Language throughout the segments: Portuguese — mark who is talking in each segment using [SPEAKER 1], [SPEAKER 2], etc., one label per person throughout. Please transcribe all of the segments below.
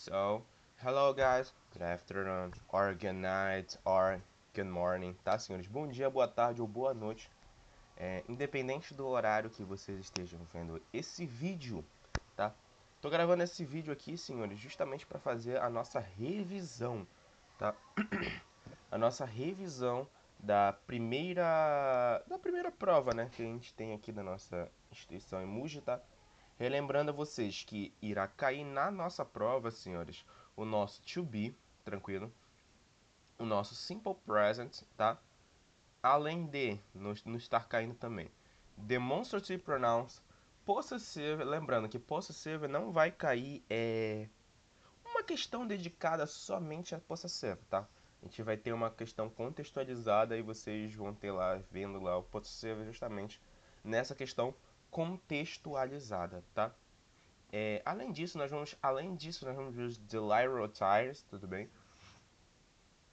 [SPEAKER 1] So, hello guys, good afternoon, or good night, or good morning, tá, senhores? Bom dia, boa tarde ou boa noite, independente do horário que vocês estejam vendo esse vídeo, tá? Tô gravando esse vídeo aqui, senhores, justamente para fazer a nossa revisão, tá? A nossa revisão da primeira prova, né, que a gente tem aqui da nossa instituição Emuji, tá? Relembrando a vocês que irá cair na nossa prova, senhores, o nosso to be, tranquilo, o nosso simple present, tá? Além de não estar caindo também demonstrative pronouns, possessive, lembrando que possessive não vai cair uma questão dedicada somente a possessive, tá? A gente vai ter uma questão contextualizada e vocês vão ter lá, vendo lá o possessive justamente nessa questão contextualizada, tá? Além disso, nós vamos ver os daily routines, tudo bem?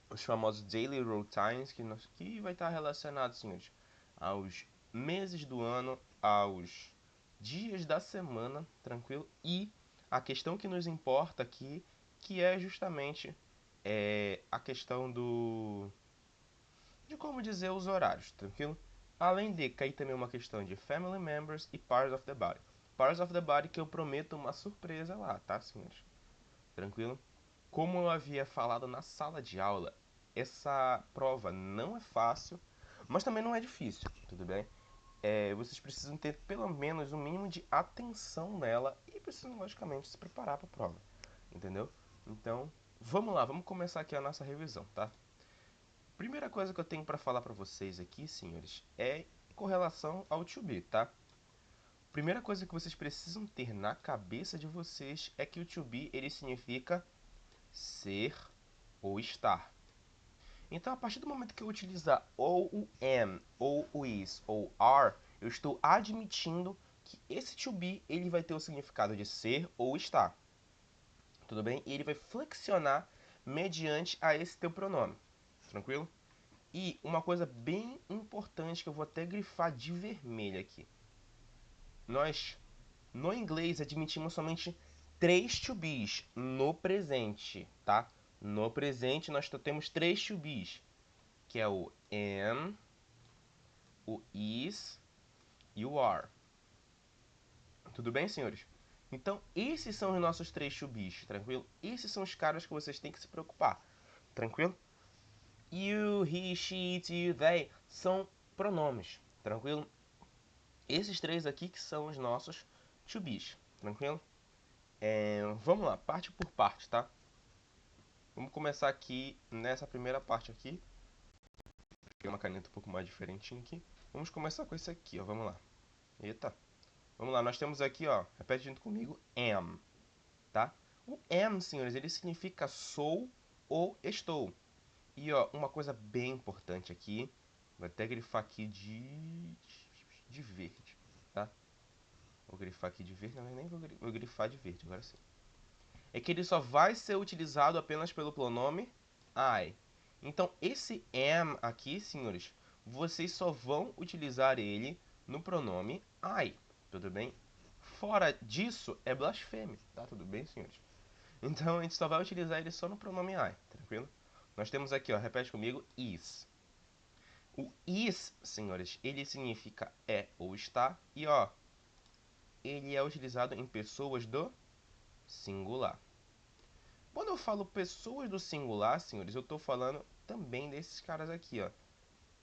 [SPEAKER 1] Os famosos daily routines que vai estar relacionado, senhores, aos meses do ano, aos dias da semana, tranquilo? E a questão que nos importa aqui, que é justamente a questão de como dizer os horários, tranquilo? Além de cair também uma questão de family members e parts of the body. Parts of the body que eu prometo uma surpresa lá, tá, senhores? Tranquilo? Como eu havia falado na sala de aula, essa prova não é fácil, mas também não é difícil, tudo bem? Vocês precisam ter pelo menos um mínimo de atenção nela e precisam, logicamente, se preparar para a prova, entendeu? Então, vamos lá, vamos começar aqui a nossa revisão, tá? Primeira coisa que eu tenho para falar para vocês aqui, senhores, é com relação ao to be, tá? Primeira coisa que vocês precisam ter na cabeça de vocês é que o to be ele significa ser ou estar. Então, a partir do momento que eu utilizar ou o am, ou o is, ou are, eu estou admitindo que esse to be ele vai ter o significado de ser ou estar. Tudo bem? E ele vai flexionar mediante a esse teu pronome. Tranquilo? E uma coisa bem importante que eu vou até grifar de vermelho aqui. Nós, no inglês, admitimos somente 3 to be's no presente, tá? No presente, nós temos 3 to be's, que é o am, o is e o are. Tudo bem, senhores? Então, esses são os nossos 3 to be's, tranquilo? Esses são os caras que vocês têm que se preocupar, tranquilo? You, he, she, it, you, they são pronomes, tranquilo? Esses três aqui que são os nossos to be's, tranquilo? Vamos lá, parte por parte, tá? Vamos começar aqui nessa primeira parte aqui. Peguei uma caneta um pouco mais diferentinha aqui. Vamos começar com esse aqui, ó. Vamos lá. Eita. Vamos lá, nós temos aqui, ó. Repete junto comigo, am, tá? O am, senhores, ele significa sou ou estou. E, ó, uma coisa bem importante aqui. Vou até grifar aqui de verde, tá? Vou grifar aqui de verde, não, nem vou grifar de verde, agora sim. É que ele só vai ser utilizado apenas pelo pronome I. Então, esse am aqui, senhores, vocês só vão utilizar ele no pronome I, tudo bem? Fora disso, é blasfêmia, tá? Tudo bem, senhores? Então, a gente só vai utilizar ele só no pronome I, tranquilo? Nós temos aqui, ó, repete comigo, is. O is, senhores, ele significa é ou está, e ó, ele é utilizado em pessoas do singular. Quando eu falo pessoas do singular, senhores, eu estou falando também desses caras aqui, ó.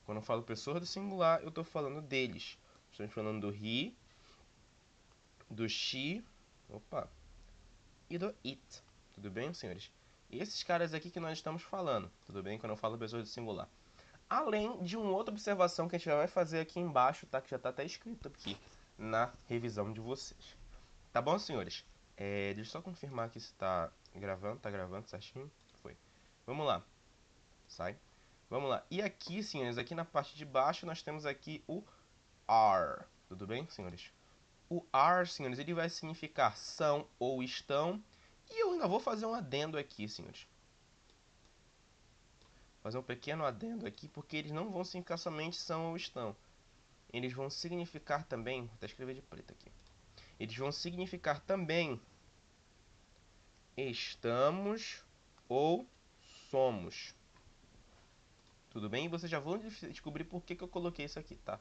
[SPEAKER 1] Quando eu falo pessoas do singular, eu estou falando deles. Estamos falando do he, do she, opa, e do it. Tudo bem, senhores? E esses caras aqui que nós estamos falando, tudo bem? Quando eu falo pessoas do singular. Além de uma outra observação que a gente já vai fazer aqui embaixo, tá? Que já está até escrito aqui na revisão de vocês. Tá bom, senhores? Deixa eu só confirmar aqui se tá gravando certinho. Foi. Vamos lá. Sai. Vamos lá. E aqui, senhores, aqui na parte de baixo nós temos aqui o are. Tudo bem, senhores? O are, senhores, ele vai significar são ou estão. E eu ainda vou fazer um adendo aqui, senhores. Fazer um pequeno adendo aqui, porque eles não vão significar somente são ou estão. Eles vão significar também, vou até escrever de preto aqui. Eles vão significar também estamos ou somos. Tudo bem? E vocês já vão descobrir por que eu coloquei isso aqui, tá?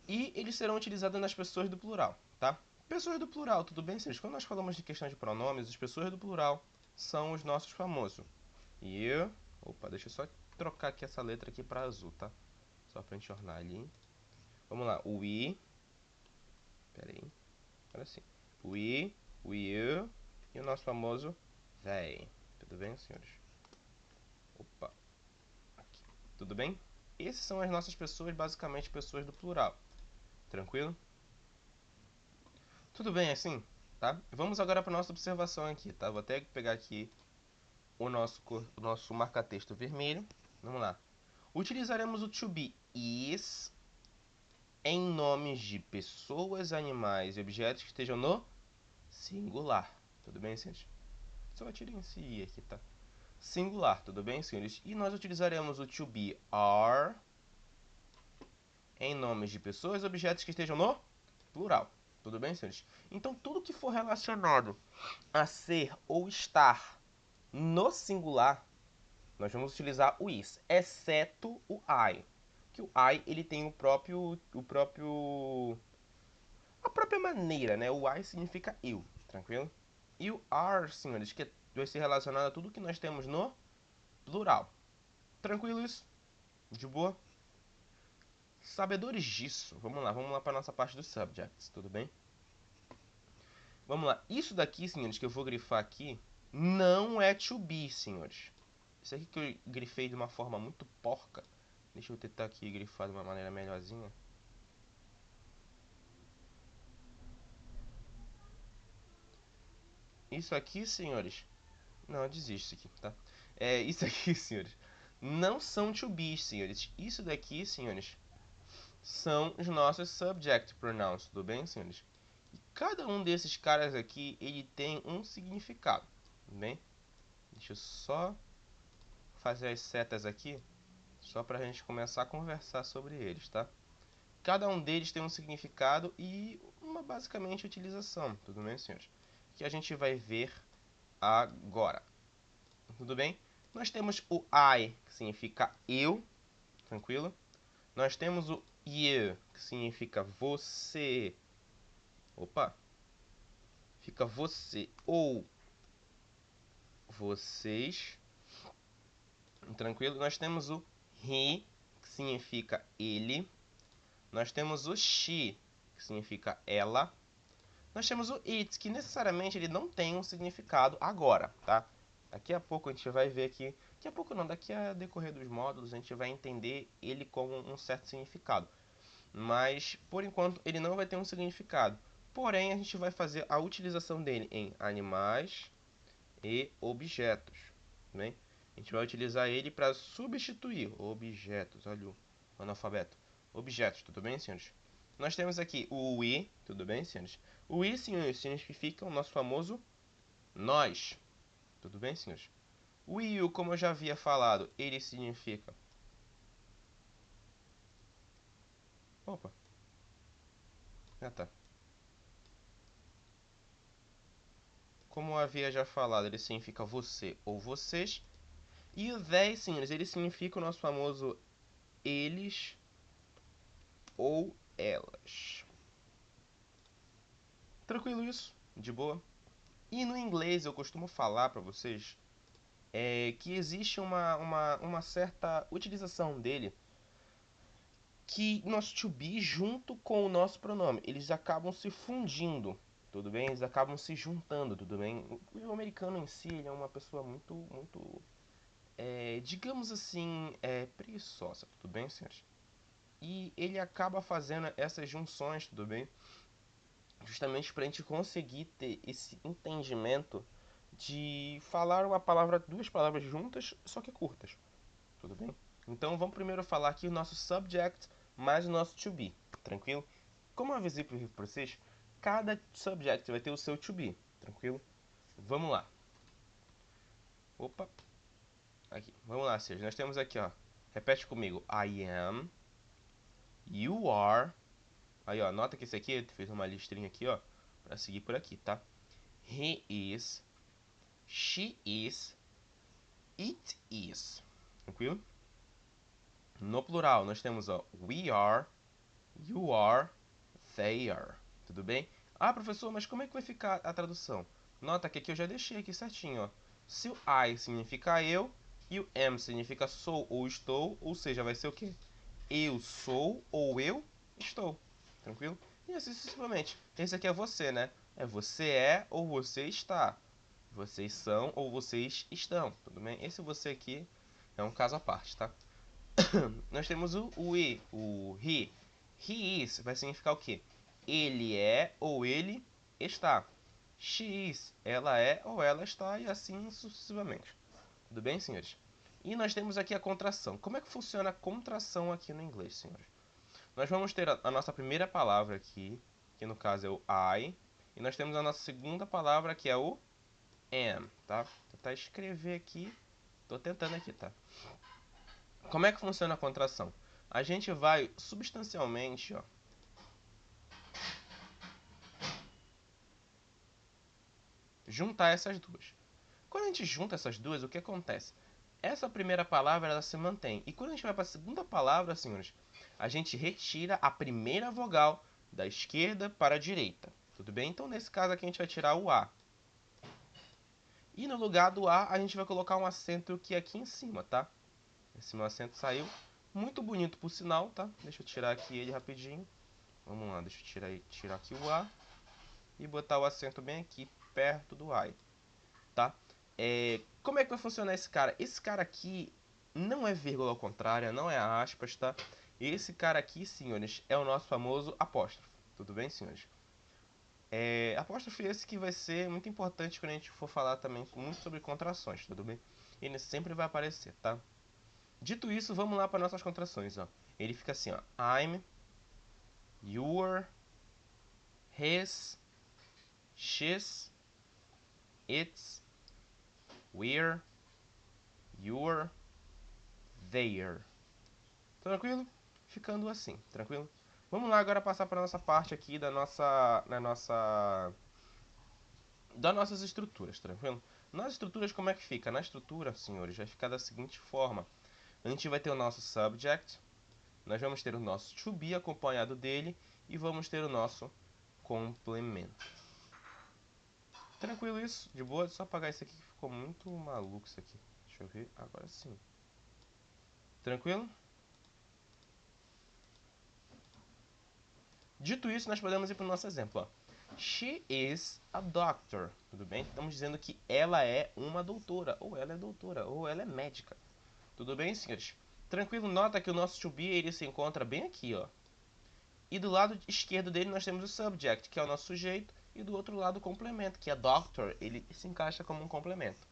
[SPEAKER 1] E eles serão utilizados nas pessoas do plural, tá? Pessoas do plural, tudo bem, senhores? Quando nós falamos de questão de pronomes, as pessoas do plural são os nossos famosos. You. Opa, deixa eu só trocar aqui essa letra aqui para azul, tá? Só pra gente ornar ali. Vamos lá. We. Pera aí. Agora sim. We, you e o nosso famoso they. Tudo bem, senhores? Opa. Aqui. Tudo bem? Essas são as nossas pessoas, basicamente pessoas do plural. Tranquilo? Tudo bem assim, tá? Vamos agora para nossa observação aqui, tá? Vou até pegar aqui o nosso marca-texto vermelho. Vamos lá. Utilizaremos o to be is em nomes de pessoas, animais e objetos que estejam no singular. Tudo bem, senhores? Só tirem esse i aqui, tá? Singular, tudo bem, senhores? E nós utilizaremos o to be are em nomes de pessoas e objetos que estejam no plural. Tudo bem, senhores? Então, tudo que for relacionado a ser ou estar no singular, nós vamos utilizar o is, exceto o I. Que o I, ele tem a própria maneira, né? O I significa eu, tranquilo? E o are, senhores, que vai ser relacionado a tudo que nós temos no plural. Tranquilo isso? De boa? Sabedores disso, vamos lá para nossa parte dos subjects, tudo bem? Vamos lá, isso daqui, senhores, que eu vou grifar aqui, não é to be, senhores. Isso aqui que eu grifei de uma forma muito porca. Deixa eu tentar aqui grifar de uma maneira melhorzinha. Isso aqui, senhores... Não, desisto aqui, tá? Isso aqui, senhores, não são to be, senhores. Isso daqui, senhores, são os nossos subject pronouns, tudo bem, senhores? E cada um desses caras aqui, ele tem um significado, tudo bem? Deixa eu só fazer as setas aqui, só pra gente começar a conversar sobre eles, tá? Cada um deles tem um significado e uma basicamente utilização, tudo bem, senhores? Que a gente vai ver agora, tudo bem? Nós temos o I, que significa eu, tranquilo? Nós temos o you, que significa você. Opa! Fica você ou vocês. Tranquilo? Nós temos o he, que significa ele. Nós temos o she, que significa ela. Nós temos o it, que necessariamente ele não tem um significado agora, tá? Daqui a pouco a gente vai ver aqui. Daqui a pouco não, daqui a decorrer dos módulos a gente vai entender ele como um certo significado. Mas, por enquanto, ele não vai ter um significado. Porém, a gente vai fazer a utilização dele em animais e objetos. Bem? A gente vai utilizar ele para substituir objetos. Olha o analfabeto. Objetos, tudo bem, senhores? Nós temos aqui o we, tudo bem, senhores? O we, senhores, significa o nosso famoso nós. Tudo bem, senhores? O you, como eu já havia falado, ele significa... Opa. Ah, tá. Como eu havia já falado, ele significa você ou vocês. E o they, senhores, ele significa o nosso famoso eles ou elas. Tranquilo isso? De boa? E no inglês eu costumo falar para vocês que existe uma certa utilização dele que nosso to be junto com o nosso pronome, eles acabam se fundindo, tudo bem? Eles acabam se juntando, tudo bem? O americano em si, ele é uma pessoa muito digamos assim, preguiçosa, tudo bem, senhores? E ele acaba fazendo essas junções, tudo bem? Justamente para a gente conseguir ter esse entendimento de falar uma palavra, duas palavras juntas, só que curtas, tudo bem? Então vamos primeiro falar aqui o nosso subject mais o nosso to be, tranquilo? Como eu avisei para vocês, cada subject vai ter o seu to be, tranquilo? Vamos lá. Opa, aqui, vamos lá, Sérgio. Nós temos aqui, ó. Repete comigo. I am. You are. Aí, ó. Nota que esse aqui fez uma listrinha aqui, ó. Pra seguir por aqui, tá? He is. she is, it is. Tranquilo? No plural, nós temos ó, we are, you are, they are. Tudo bem? Ah, professor, mas como é que vai ficar a tradução? Nota que aqui eu já deixei aqui certinho, ó. Se o I significa eu e o am significa sou ou estou, ou seja, vai ser o quê? Eu sou ou eu estou. Tranquilo? E assim sucessivamente. Esse aqui é você, né? É você é ou você está. Vocês são ou vocês estão. Tudo bem? Esse você aqui é um caso à parte, tá? Nós temos o we, o he. He is vai significar o quê? Ele é ou ele está. She is, ela é ou ela está, e assim sucessivamente. Tudo bem, senhores? E nós temos aqui a contração. Como é que funciona a contração aqui no inglês, senhores? Nós vamos ter a nossa primeira palavra aqui, que no caso é o I, e nós temos a nossa segunda palavra, que é o am, tá? Vou tentar escrever aqui, tô tentando aqui, tá? Como é que funciona a contração? A gente vai substancialmente, ó, juntar essas duas. Quando a gente junta essas duas, o que acontece? Essa primeira palavra ela se mantém. E quando a gente vai para a segunda palavra, senhores, a gente retira a primeira vogal da esquerda para a direita. Tudo bem? Então, nesse caso aqui, a gente vai tirar o A. E no lugar do A, a gente vai colocar um acento que é aqui em cima, tá? Esse meu acento saiu. Muito bonito, por sinal, tá? Deixa eu tirar aqui ele rapidinho. Vamos lá, deixa eu tirar aqui o A. E botar o acento bem aqui, perto do I, tá? Como é que vai funcionar esse cara? Esse cara aqui não é vírgula ao contrário, não é aspas, tá? Esse cara aqui, senhores, é o nosso famoso apóstrofo. Tudo bem, senhores? Apóstrofo esse que vai ser muito importante quando a gente for falar também muito sobre contrações, tudo bem? Ele sempre vai aparecer, tá? Dito isso, vamos lá para nossas contrações, ó. Ele fica assim, ó. I'm, your, his, she's, it's, we're, your, their. Tranquilo? Ficando assim, tranquilo? Vamos lá agora passar para nossa parte aqui das nossas estruturas, tranquilo? Nas estruturas como é que fica? Na estrutura, senhores, vai ficar da seguinte forma. A gente vai ter o nosso subject, nós vamos ter o nosso to be acompanhado dele e vamos ter o nosso complemento. Tranquilo isso? De boa? Só apagar isso aqui que ficou muito maluco isso aqui. Deixa eu ver, agora sim. Tranquilo? Dito isso, nós podemos ir para o nosso exemplo. Ó. She is a doctor. Tudo bem? Estamos dizendo que ela é uma doutora, ou ela é médica. Tudo bem, senhores? Tranquilo, nota que o nosso to be ele se encontra bem aqui, ó. E do lado esquerdo dele nós temos o subject, que é o nosso sujeito, e do outro lado o complemento, que é doctor, ele se encaixa como um complemento.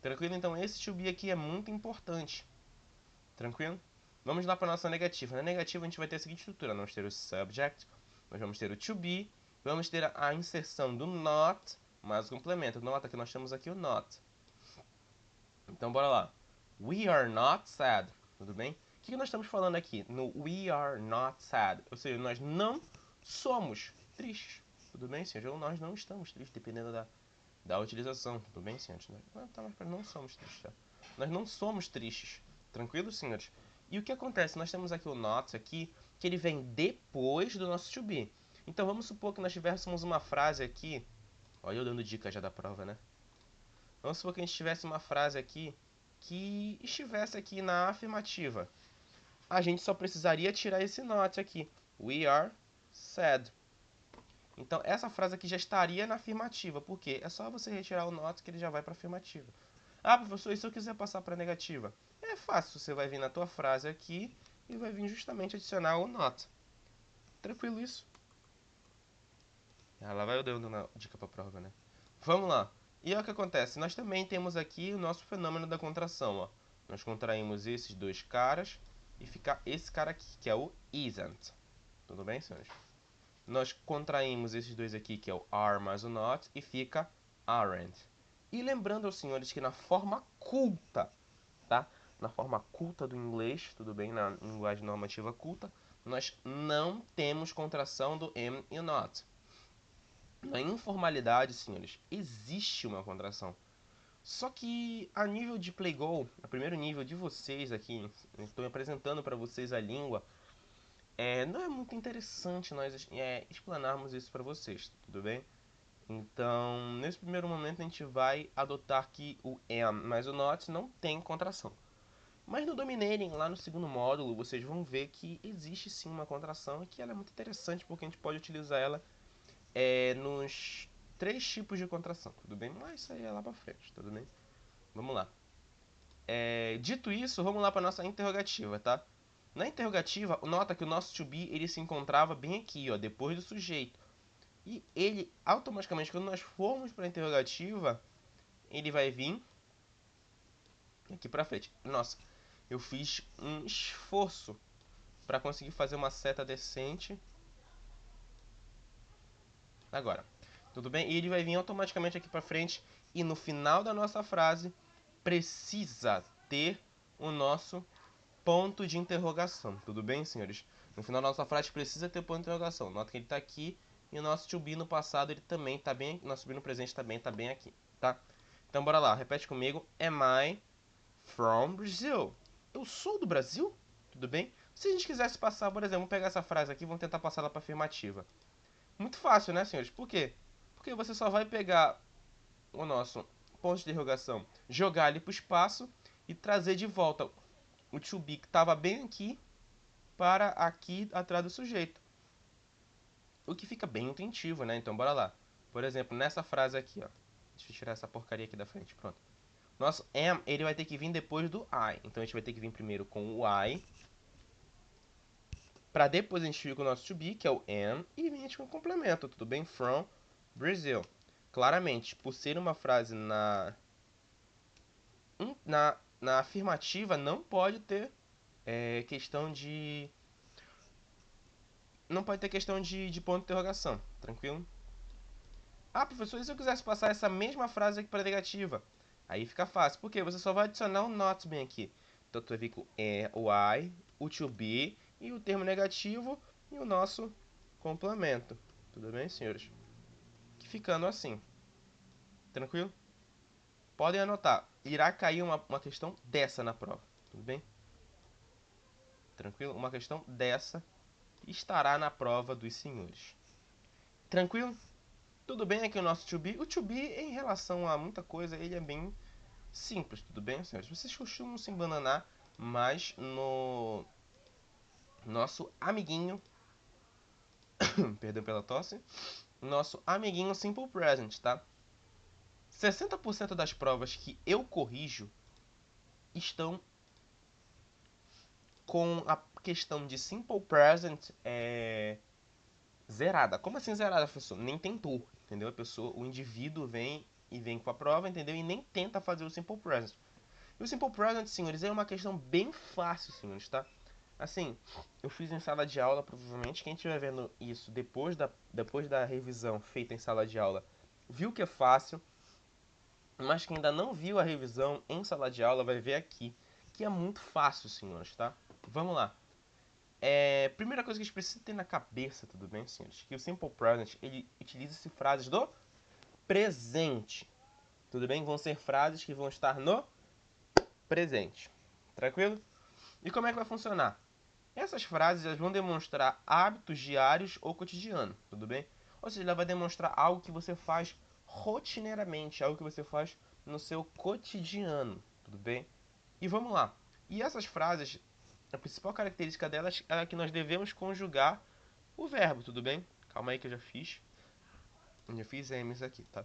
[SPEAKER 1] Tranquilo? Então esse to be aqui é muito importante. Tranquilo? Vamos lá para a nossa negativa. Na negativa a gente vai ter a seguinte estrutura. Nós vamos ter o subject, nós vamos ter o to be, vamos ter a inserção do not, mais o complemento. Nota que nós temos aqui o not. Então bora lá. We are not sad. Tudo bem? O que nós estamos falando aqui no we are not sad? Ou seja, nós não somos tristes. Tudo bem, senhores? Ou nós não estamos tristes, dependendo da utilização. Tudo bem, senhores? Nós não somos tristes. Tá? Nós não somos tristes. Tranquilo, senhores? E o que acontece? Nós temos aqui o not aqui, que ele vem depois do nosso to be. Então vamos supor que nós tivéssemos uma frase aqui. Olha eu dando dica já da prova, né? Vamos supor que a gente tivesse uma frase aqui que estivesse aqui na afirmativa. A gente só precisaria tirar esse not aqui. We are sad. Então essa frase aqui já estaria na afirmativa. Por quê? É só você retirar o not que ele já vai para a afirmativa. Ah, professor, e se eu quiser passar para a negativa? É fácil, você vai vir na tua frase aqui e vai vir justamente adicionar o not. Tranquilo isso? Ah, lá vai eu dando uma dica para a prova, né? Vamos lá. E olha o que acontece. Nós também temos aqui o nosso fenômeno da contração. Ó. Nós contraímos esses dois caras e fica esse cara aqui, que é o isn't. Tudo bem, senhores? Nós contraímos esses dois aqui, que é o are mais o not, e fica aren't. E lembrando aos senhores que na forma culta, tá? Na forma culta do inglês, tudo bem? Na linguagem normativa culta, nós não temos contração do am e not. Na informalidade, senhores, existe uma contração. Só que a nível de Playgo, a primeiro nível de vocês aqui, estou apresentando para vocês a língua, não é muito interessante nós explanarmos isso para vocês, tudo bem? Então, nesse primeiro momento a gente vai adotar aqui o am, mas o not não tem contração. Mas no Dominating, lá no segundo módulo, vocês vão ver que existe sim uma contração e que ela é muito interessante porque a gente pode utilizar ela nos 3 tipos de contração, tudo bem? Mas isso aí é lá pra frente, tudo bem? Vamos lá. Dito isso, vamos lá para nossa interrogativa, tá? Na interrogativa, nota que o nosso to be ele se encontrava bem aqui, ó, depois do sujeito. E ele, automaticamente, quando nós formos para a interrogativa, ele vai vir aqui para frente. Nossa, eu fiz um esforço para conseguir fazer uma seta decente. Agora, tudo bem? E ele vai vir automaticamente aqui para frente. E no final da nossa frase, precisa ter o nosso ponto de interrogação. Tudo bem, senhores? No final da nossa frase precisa ter ponto de interrogação. Nota que ele está aqui e o nosso to be no passado ele também está bem, nosso to be no presente também está bem aqui, tá? Então bora lá, repete comigo. Am I from Brazil? Eu sou do Brasil? Tudo bem? Se a gente quisesse passar, por exemplo, vamos pegar essa frase aqui e vamos tentar passar ela para afirmativa. Muito fácil, né, senhores? Por quê? Porque você só vai pegar o nosso ponto de interrogação, jogar ele para o espaço e trazer de volta o to be que estava bem aqui para aqui atrás do sujeito. O que fica bem intuitivo, né? Então bora lá. Por exemplo, nessa frase aqui, ó. Deixa eu tirar essa porcaria aqui da frente, pronto. Nosso am, ele vai ter que vir depois do I. Então a gente vai ter que vir primeiro com o I. Para depois a gente vir com o nosso to be, que é o am. E vir com o complemento, tudo bem? From Brazil. Claramente, por ser uma frase na afirmativa, não pode ter questão de... Não pode ter questão de ponto de interrogação, tranquilo? Ah, professor, e se eu quisesse passar essa mesma frase aqui para negativa? Aí fica fácil, porque você só vai adicionar um not bem aqui. Então tu vai vir com o I, o to be e o termo negativo e o nosso complemento. Tudo bem, senhores? Que ficando assim. Tranquilo? Podem anotar. Irá cair uma questão dessa na prova. Tudo bem? Tranquilo? Uma questão dessa estará na prova dos senhores. Tranquilo? Tudo bem aqui o nosso to be. O to be, em relação a muita coisa, ele é bem simples, tudo bem, senhores? Vocês costumam se embananar, mas no nosso amiguinho, perdão pela tosse, nosso amiguinho Simple Present, tá? 60% das provas que eu corrijo estão com a questão de Simple Present zerada. Como assim zerada, professor? Nem tentou, entendeu? A pessoa, o indivíduo vem com a prova, entendeu? E nem tenta fazer o Simple Present. E o Simple Present, senhores, é uma questão bem fácil, senhores, tá? Assim, eu fiz em sala de aula, provavelmente quem estiver vendo isso depois da revisão feita em sala de aula, viu que é fácil, mas quem ainda não viu a revisão em sala de aula vai ver aqui, que é muito fácil, senhores, tá? Vamos lá. Primeira coisa que a gente precisa ter na cabeça, tudo bem, senhores? Que o Simple Present, ele utiliza-se frases do presente, tudo bem? Vão ser frases que vão estar no presente, tranquilo? E como é que vai funcionar? Essas frases elas vão demonstrar hábitos diários ou cotidianos, tudo bem? Ou seja, ela vai demonstrar algo que você faz rotineiramente, algo que você faz no seu cotidiano, tudo bem? E vamos lá. E essas frases, a principal característica delas é que nós devemos conjugar o verbo, tudo bem? Calma aí que eu já fiz. Já fiz M's aqui, tá?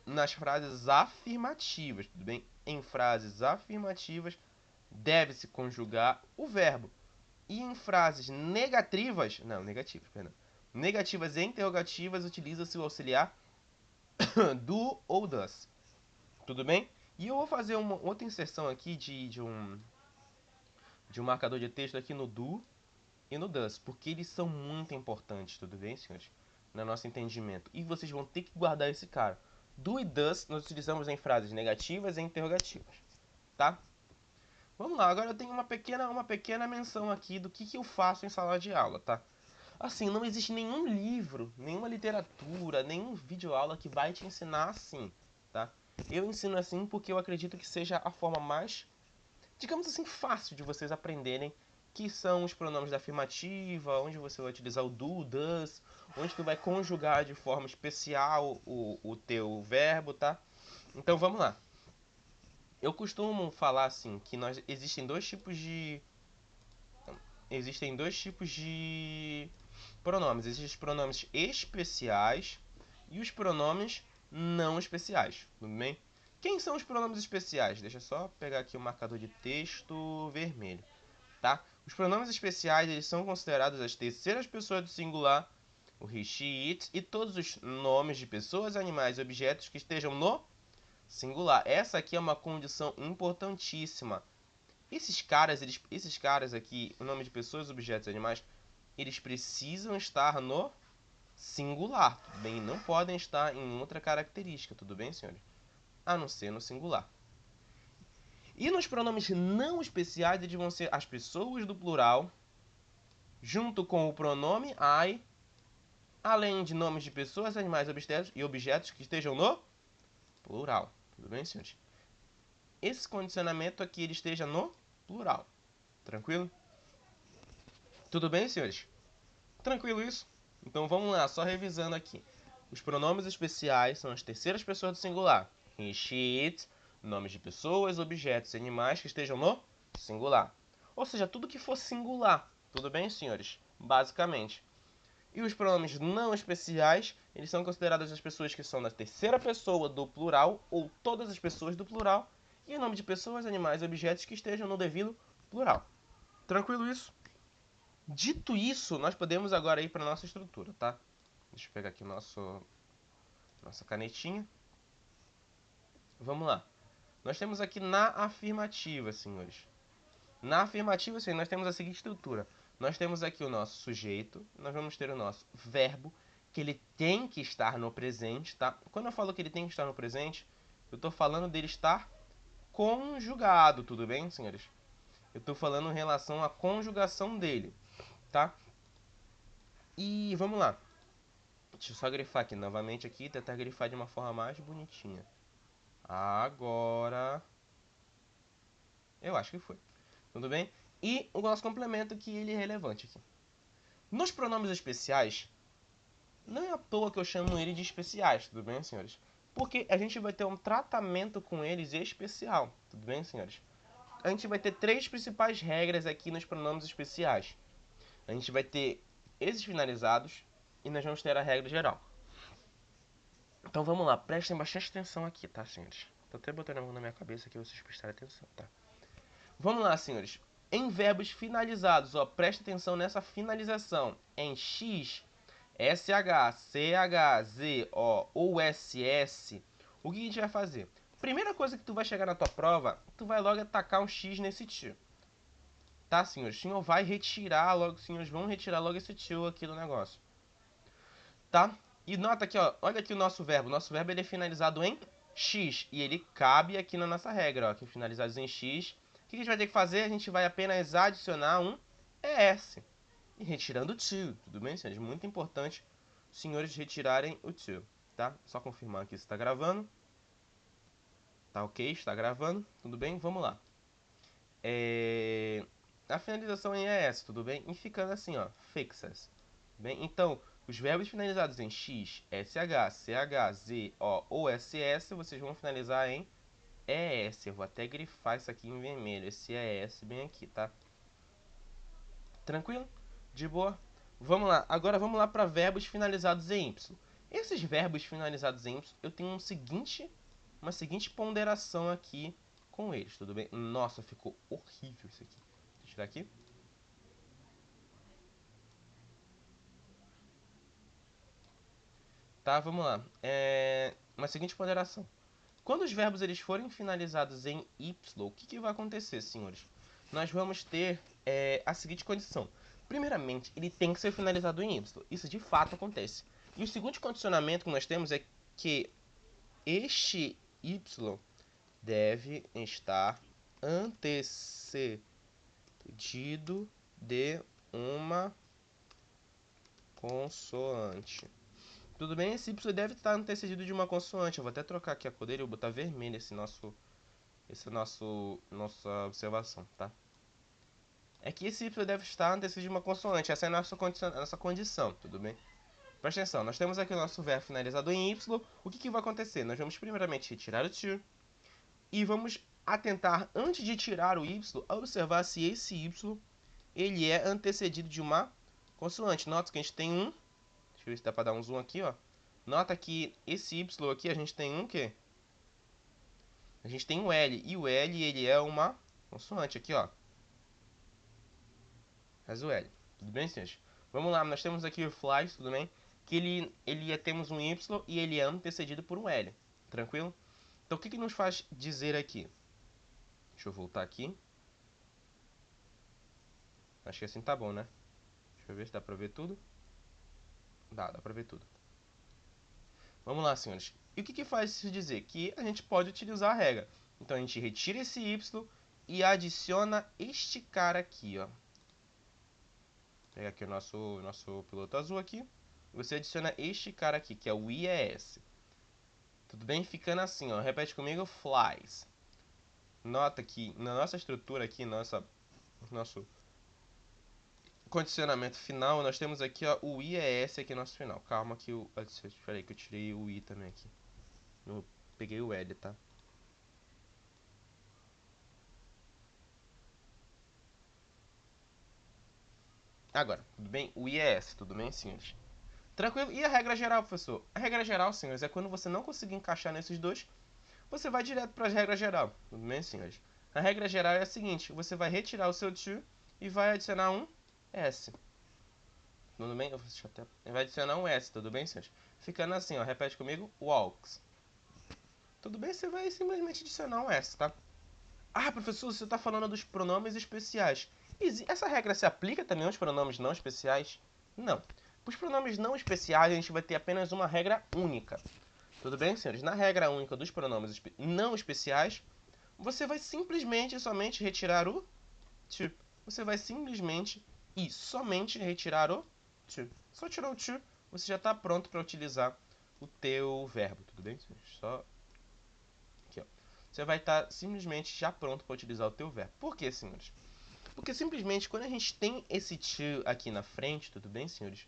[SPEAKER 1] Nas frases afirmativas, tudo bem? Em frases afirmativas, deve-se conjugar o verbo. E em frases negativas, não, negativas, perdão. Negativas e interrogativas utiliza-se o auxiliar do ou das. Tudo bem? E eu vou fazer uma outra inserção aqui de um marcador de texto aqui no do e no does, porque eles são muito importantes, tudo bem, senhores? No nosso entendimento. E vocês vão ter que guardar esse cara. Do e does nós utilizamos em frases negativas e interrogativas, tá? Vamos lá, agora eu tenho uma pequena menção aqui do que eu faço em sala de aula, tá? Assim, não existe nenhum livro, nenhuma literatura, nenhum videoaula que vai te ensinar assim, tá? Eu ensino assim porque eu acredito que seja a forma mais, digamos assim, fácil de vocês aprenderem que são os pronomes da afirmativa, onde você vai utilizar o do, does, onde tu vai conjugar de forma especial o teu verbo, tá? Então vamos lá. Eu costumo falar assim que existem dois tipos de pronomes. Existem os pronomes especiais e os pronomes não especiais, tudo bem? Quem são os pronomes especiais? Deixa eu só pegar aqui o marcador de texto vermelho, tá? Os pronomes especiais, eles são considerados as terceiras pessoas do singular, o he, she, it, e todos os nomes de pessoas, animais e objetos que estejam no singular. Essa aqui é uma condição importantíssima. Esses caras aqui, o nome de pessoas, objetos e animais, eles precisam estar no singular, tudo bem? Não podem estar em outra característica, tudo bem, senhores? A não ser no singular. E nos pronomes não especiais, eles vão ser as pessoas do plural, junto com o pronome I, além de nomes de pessoas, animais e objetos que estejam no plural. Tudo bem, senhores? Esse condicionamento aqui ele esteja no plural. Tranquilo? Tudo bem, senhores? Tranquilo isso? Então vamos lá, só revisando aqui. Os pronomes especiais são as terceiras pessoas do singular. He, she, it, nomes de pessoas, objetos e animais que estejam no singular. Ou seja, tudo que for singular. Tudo bem, senhores? Basicamente. E os pronomes não especiais, eles são considerados as pessoas que são na terceira pessoa do plural ou todas as pessoas do plural e o nome de pessoas, animais e objetos que estejam no devido plural. Tranquilo isso? Dito isso, nós podemos agora ir para a nossa estrutura, tá? Deixa eu pegar aqui nossa canetinha. Vamos lá. Nós temos aqui na afirmativa, senhores. Na afirmativa, senhores, nós temos a seguinte estrutura. Nós temos aqui o nosso sujeito, nós vamos ter o nosso verbo, que ele tem que estar no presente, tá? Quando eu falo que ele tem que estar no presente, eu estou falando dele estar conjugado, tudo bem, senhores? Eu estou falando em relação à conjugação dele, tá? E vamos lá. Deixa eu só grifar aqui novamente aqui, tentar grifar de uma forma mais bonitinha. Agora, eu acho que foi. Tudo bem? E o nosso complemento que ele é relevante aqui. Nos pronomes especiais, não é à toa que eu chamo ele de especiais, tudo bem, senhores? Porque a gente vai ter um tratamento com eles especial, tudo bem, senhores? A gente vai ter três principais regras aqui nos pronomes especiais. A gente vai ter esses finalizados e nós vamos ter a regra geral. Então vamos lá, prestem bastante atenção aqui, tá, senhores? Tô até botando a mão na minha cabeça aqui pra vocês prestarem atenção, tá? Vamos lá, senhores. Em verbos finalizados, ó, presta atenção nessa finalização. Em X, SH, CH, Z, ó, ou SS, o que a gente vai fazer? Primeira coisa que tu vai chegar na tua prova, tu vai logo atacar um X nesse tio. Tá, senhores? O senhor vai retirar logo, os senhores vão retirar logo esse tio aqui do negócio. Tá? E nota aqui, ó, olha aqui o nosso verbo. Nosso verbo ele é finalizado em X e ele cabe aqui na nossa regra, ó, que é finalizados em X. O que a gente vai ter que fazer? A gente vai apenas adicionar um ES e retirando o to, tudo bem, senhores? Muito importante os senhores retirarem o to, tá? Só confirmar aqui se está gravando. Tá ok? Está gravando, tudo bem? Vamos lá. A finalização em ES, tudo bem? E ficando assim, ó, fixas. Bem, então, os verbos finalizados em X, SH, CH, Z, O ou SS, vocês vão finalizar em ES. Eu vou até grifar isso aqui em vermelho, esse ES bem aqui, tá? Tranquilo? De boa? Vamos lá, agora vamos lá para verbos finalizados em Y. Esses verbos finalizados em Y, eu tenho uma seguinte ponderação aqui com eles, tudo bem? Nossa, ficou horrível isso aqui. Deixa eu tirar aqui. Tá, vamos lá. Uma seguinte ponderação. Quando os verbos eles forem finalizados em Y, o que vai acontecer, senhores? Nós vamos ter a seguinte condição. Primeiramente, ele tem que ser finalizado em Y. Isso de fato acontece. E o segundo condicionamento que nós temos é que este Y deve estar antecedido de uma consoante. Tudo bem? Esse Y deve estar antecedido de uma consoante. Eu vou até trocar aqui a cor dele e botar vermelho nossa observação, tá? É que esse Y deve estar antecedido de uma consoante. Essa é a nossa condição, tudo bem? Presta atenção, nós temos aqui o nosso verbo finalizado em Y. O que vai acontecer? Nós vamos primeiramente retirar o to e vamos atentar, antes de tirar o Y, a observar se esse Y ele é antecedido de uma consoante. Nota que a gente tem um... Deixa eu ver se dá para dar um zoom aqui, ó. Nota que esse Y aqui a gente tem um quê? A gente tem um L. E o L ele é uma consoante aqui, ó. Faz o L. Tudo bem, senhores? Vamos lá, nós temos aqui o flies, tudo bem? Que temos um Y e ele é antecedido por um L. Tranquilo? Então o que nos faz dizer aqui? Deixa eu voltar aqui. Acho que assim tá bom, né? Deixa eu ver se dá pra ver tudo. Dá pra ver tudo. Vamos lá, senhores. E o que faz isso dizer? Que a gente pode utilizar a regra. Então a gente retira esse Y e adiciona este cara aqui, ó. Vou pegar aqui o nosso piloto azul aqui. Você adiciona este cara aqui, que é o IES. Tudo bem? Ficando assim, ó. Repete comigo, flies. Nota que na nossa estrutura aqui, nosso condicionamento final, nós temos aqui, ó, o IES aqui no nosso final. Calma que eu... Espera aí que eu tirei o I também aqui. Eu peguei o L, tá? Agora, tudo bem? O IES, tudo bem, senhores? Tranquilo? E a regra geral, professor? A regra geral, senhores, é quando você não conseguir encaixar nesses dois, você vai direto para a regra geral. Tudo bem, senhores? A regra geral é a seguinte: você vai retirar o seu to e vai adicionar um S. Tudo bem? Vai adicionar um S, tudo bem, senhores? Ficando assim, ó. Repete comigo: walks. Tudo bem? Você vai simplesmente adicionar um S, tá? Ah, professor, você está falando dos pronomes especiais. Essa regra se aplica também aos pronomes não especiais? Não. Para os pronomes não especiais, a gente vai ter apenas uma regra única. Tudo bem, senhores? Na regra única dos pronomes não especiais, você vai simplesmente e somente retirar o to. Você vai simplesmente e somente retirar o to. Só tirou o to, você já está pronto para utilizar o teu verbo. Tudo bem, senhores? Só aqui, ó. Você vai estar simplesmente já pronto para utilizar o teu verbo. Por quê, senhores? Porque simplesmente quando a gente tem esse to aqui na frente, tudo bem, senhores?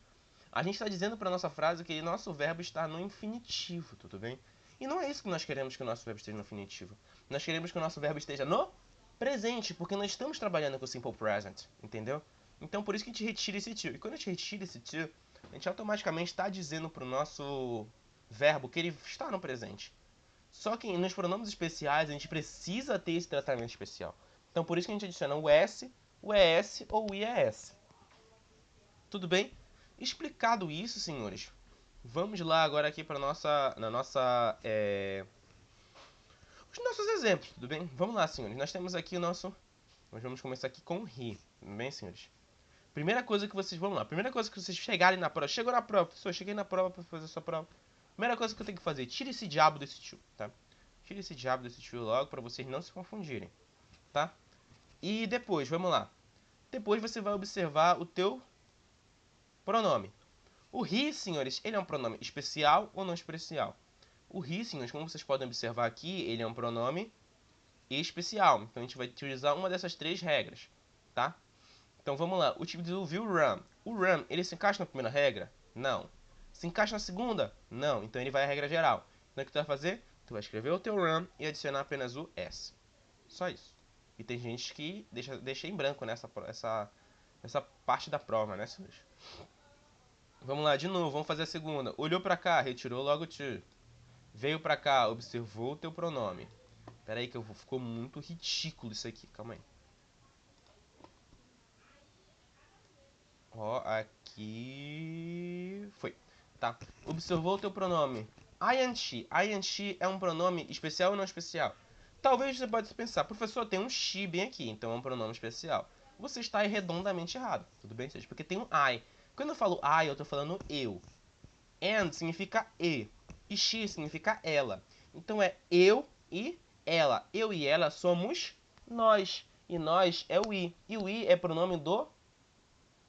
[SPEAKER 1] A gente está dizendo para nossa frase que nosso verbo está no infinitivo, tudo bem? E não é isso que nós queremos que o nosso verbo esteja no infinitivo. Nós queremos que o nosso verbo esteja no presente, porque nós estamos trabalhando com o simple present, entendeu? Então por isso que a gente retira esse to. E quando a gente retira esse to, a gente automaticamente está dizendo para o nosso verbo que ele está no presente. Só que nos pronomes especiais a gente precisa ter esse tratamento especial. Então por isso que a gente adiciona o S, o ES ou o IES. Tudo bem? Explicado isso, senhores, vamos lá agora aqui para os nossos exemplos, tudo bem? Vamos lá, senhores. Nós temos aqui o nosso... Nós vamos começar aqui com he, tudo bem, senhores? Primeira coisa que vocês... Vamos lá. Primeira coisa que vocês chegarem na prova... Chegou na prova, professor. Cheguei na prova para fazer a sua prova. Primeira coisa que eu tenho que fazer. Tira esse diabo desse tio, tá? Tira esse diabo desse tio logo para vocês não se confundirem, tá? E depois, vamos lá. Depois você vai observar o teu pronome. O he, senhores, ele é um pronome especial ou não especial? O he, senhores, como vocês podem observar aqui, ele é um pronome especial. Então a gente vai utilizar uma dessas três regras, tá? Então vamos lá. O tipo do will run. O run, ele se encaixa na primeira regra? Não. Se encaixa na segunda? Não. Então ele vai à regra geral. Então o que tu vai fazer? Tu vai escrever o teu run e adicionar apenas o s. Só isso. E tem gente que deixa em branco nessa parte da prova, né, senhores? Vamos lá, de novo, vamos fazer a segunda. Olhou pra cá, retirou logo o to. Veio pra cá, observou o teu pronome. Pera aí que ficou muito ridículo isso aqui, calma aí. Ó, aqui... Foi, tá. Observou o teu pronome. I and she. I and she é um pronome especial ou não especial? Talvez você pode pensar, professor, tem um she bem aqui, então é um pronome especial. Você está redondamente errado, tudo bem? Porque tem um I. Quando eu falo I, eu estou falando eu. And significa e she significa ela. Então é eu e ela. Eu e ela somos nós. E nós é o i. E o i é pronome do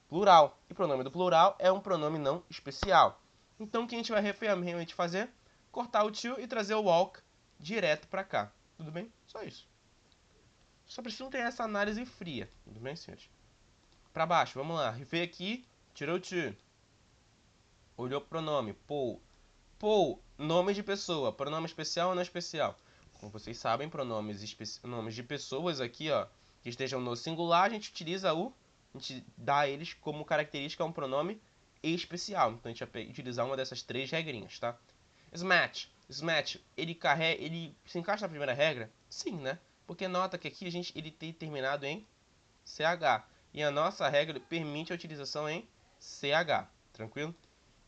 [SPEAKER 1] plural. E pronome do plural é um pronome não especial. Então o que a gente vai realmente fazer? Cortar o to e trazer o walk direto para cá. Tudo bem? Só isso. Só precisam ter essa análise fria. Tudo bem, senhores? Para baixo, vamos lá. Veio aqui, tirou o to. Olhou pro pronome. Paul. Paul, nome de pessoa. Pronome especial ou não especial? Como vocês sabem, nomes de pessoas aqui, ó, que estejam no singular, a gente utiliza a gente dá a eles como característica um pronome especial. Então a gente vai utilizar uma dessas três regrinhas, tá? Smash. Smash, ele se encaixa na primeira regra? Sim, né? Porque nota que aqui ele tem terminado em CH. E a nossa regra permite a utilização em CH. Tranquilo?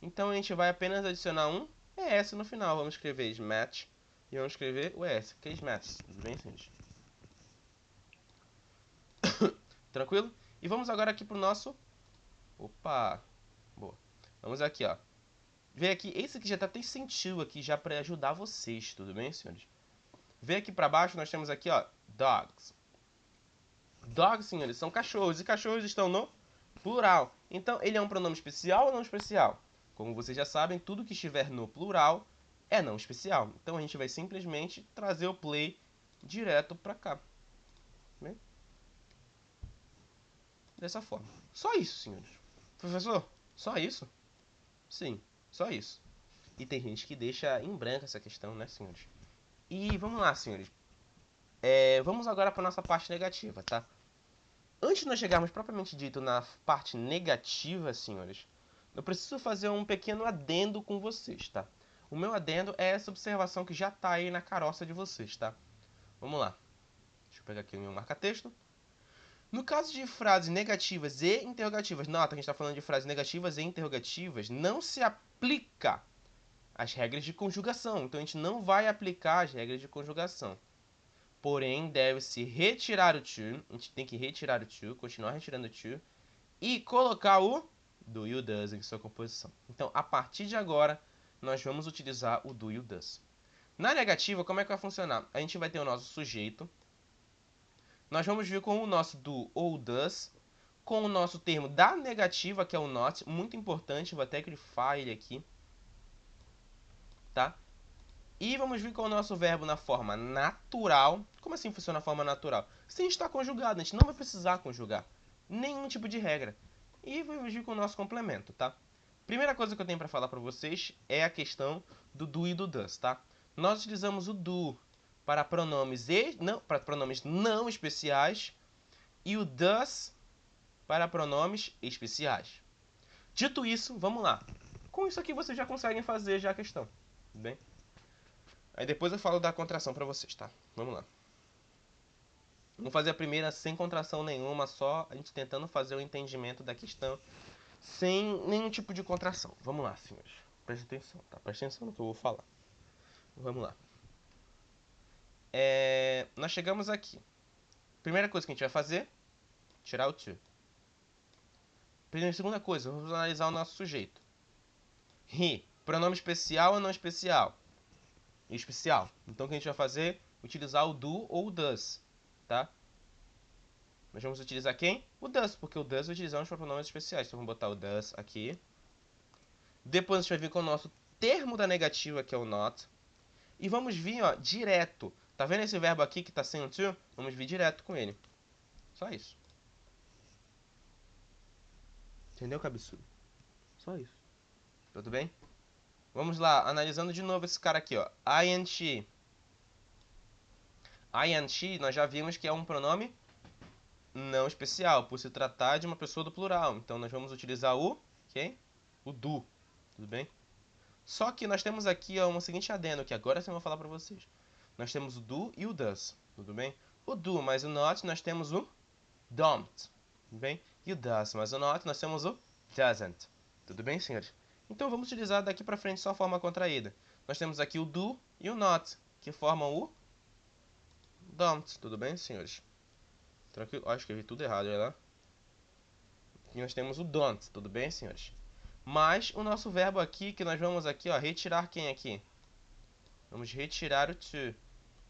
[SPEAKER 1] Então a gente vai apenas adicionar um ES no final. Vamos escrever smash e vamos escrever o ES, que é smash. Tudo bem, gente? Tranquilo? E vamos agora aqui pro nosso... Opa! Boa. Vamos aqui, ó. Vê aqui, esse aqui já tá até sentiu aqui já para ajudar vocês, tudo bem, senhores? Vê aqui para baixo, nós temos aqui, ó, dogs. Dogs, senhores, são cachorros e cachorros estão no plural. Então, ele é um pronome especial ou não especial? Como vocês já sabem, tudo que estiver no plural é não especial. Então, a gente vai simplesmente trazer o play direto para cá. Bem? Dessa forma. Só isso, senhores. Professor, só isso? Sim, só isso. E tem gente que deixa em branco essa questão, né, senhores? E vamos lá, senhores. Vamos agora para nossa parte negativa, tá? Antes de nós chegarmos propriamente dito na parte negativa, senhores, eu preciso fazer um pequeno adendo com vocês, tá? O meu adendo é essa observação que já está aí na caroça de vocês, tá? Vamos lá. Deixa eu pegar aqui o meu marca-texto. No caso de frases negativas e interrogativas, nota que a gente está falando de frases negativas e interrogativas, não se aplica as regras de conjugação. Então a gente não vai aplicar as regras de conjugação. Porém, deve-se retirar o to. A gente tem que retirar o to, continuar retirando o to. E colocar o do, you, does em sua composição. Então, a partir de agora, nós vamos utilizar o do, you, does. Na negativa, como é que vai funcionar? A gente vai ter o nosso sujeito. Nós vamos vir com o nosso do ou does. Com o nosso termo da negativa, que é o not. Muito importante, vou até grifar ele aqui. Tá? E vamos vir com o nosso verbo na forma natural. Como assim funciona a forma natural? Sem estar conjugado, a gente não vai precisar conjugar. Nenhum tipo de regra. E vamos vir com o nosso complemento, tá? Primeira coisa que eu tenho para falar para vocês é a questão do do e do does, tá? Nós utilizamos o do para pronomes não especiais e o does para pronomes especiais. Dito isso, vamos lá. Com isso aqui vocês já conseguem fazer já a questão, tudo bem? Aí depois eu falo da contração pra vocês, tá? Vamos lá. Vamos fazer a primeira sem contração nenhuma, só a gente tentando fazer o entendimento da questão sem nenhum tipo de contração. Vamos lá, senhores. Presta atenção, tá? Presta atenção no que eu vou falar. Vamos lá. Nós chegamos aqui. Primeira coisa que a gente vai fazer, tirar o to. Segunda coisa, vamos analisar o nosso sujeito. He, pronome especial ou não especial? Especial. Então o que a gente vai fazer? Utilizar o do ou o does, tá? Nós vamos utilizar quem? O does, porque o does utilizamos para pronomes especiais. Então vamos botar o does aqui. Depois a gente vai vir com o nosso termo da negativa, que é o not. E vamos vir, ó, direto. Tá vendo esse verbo aqui que está sem o to? Vamos vir direto com ele. Só isso. Entendeu, cabeçudo? Só isso. Tudo bem? Vamos lá, analisando de novo esse cara aqui, ó. INT. INT, nós já vimos que é um pronome não especial, por se tratar de uma pessoa do plural. Então nós vamos utilizar o quem? O do. Tudo bem? Só que nós temos aqui ó, um seguinte adendo, que agora eu vou falar para vocês. Nós temos o do e o does. Tudo bem? O do mais o not, nós temos o don't. Tudo bem? E o does mais o not, nós temos o doesn't. Tudo bem, senhores? Então vamos utilizar daqui para frente só a forma contraída. Nós temos aqui o do e o not, que formam o don't. Tudo bem, senhores? Tranquilo? Ó, escrevi tudo errado, olha lá. E nós temos o don't, tudo bem, senhores? Mas o nosso verbo aqui, que nós vamos aqui, ó, retirar quem aqui? Vamos retirar o to,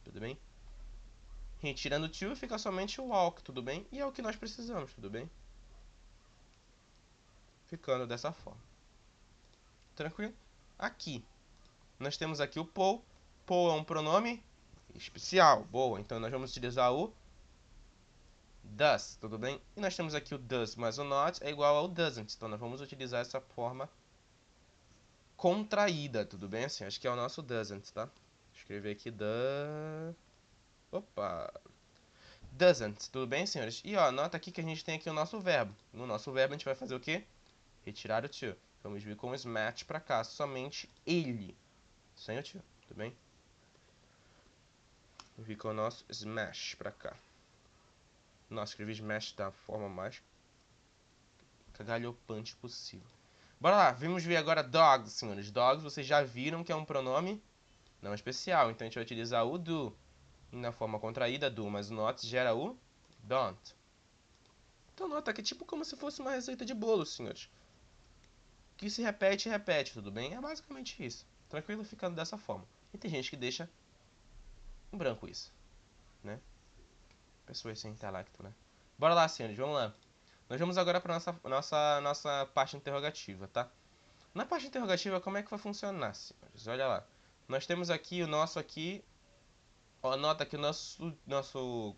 [SPEAKER 1] tudo bem? Retirando o to fica somente o walk, tudo bem? E é o que nós precisamos, tudo bem? Ficando dessa forma. Tranquilo? aqui. Nós temos aqui o Paul. Paul é um pronome especial. Boa, então nós vamos utilizar o does, tudo bem? E nós temos aqui o does, mas o not é igual ao doesn't. Então nós vamos utilizar essa forma contraída, tudo bem? Assim, acho que é o nosso doesn't, tá? Vou escrever aqui Opa! Doesn't, tudo bem, senhores? E ó, nota aqui que a gente tem aqui o nosso verbo. No nosso verbo a gente vai fazer o quê? Retirar o to. Vamos vir com o smash pra cá, somente ele. Sem o to, tudo bem? Vou vir com o nosso smash pra cá. Nossa, escrevi smash da forma mais cagalhopante possível. Bora lá, vamos ver agora dogs, senhores. Dogs, vocês já viram que é um pronome não especial. Então a gente vai utilizar o do. E na forma contraída, do, mas o not gera o don't. Então nota que é tipo como se fosse uma receita de bolo, senhores. Que se repete, repete, tudo bem? É basicamente isso. Tranquilo, ficando dessa forma. E tem gente que deixa em branco isso, né? Pessoas sem intelecto, né? Bora lá, senhores, vamos lá. Nós vamos agora para nossa parte interrogativa, tá? Na parte interrogativa, como é que vai funcionar, senhores? Olha lá. Nós temos aqui o nosso aqui. Ó, nota que o nosso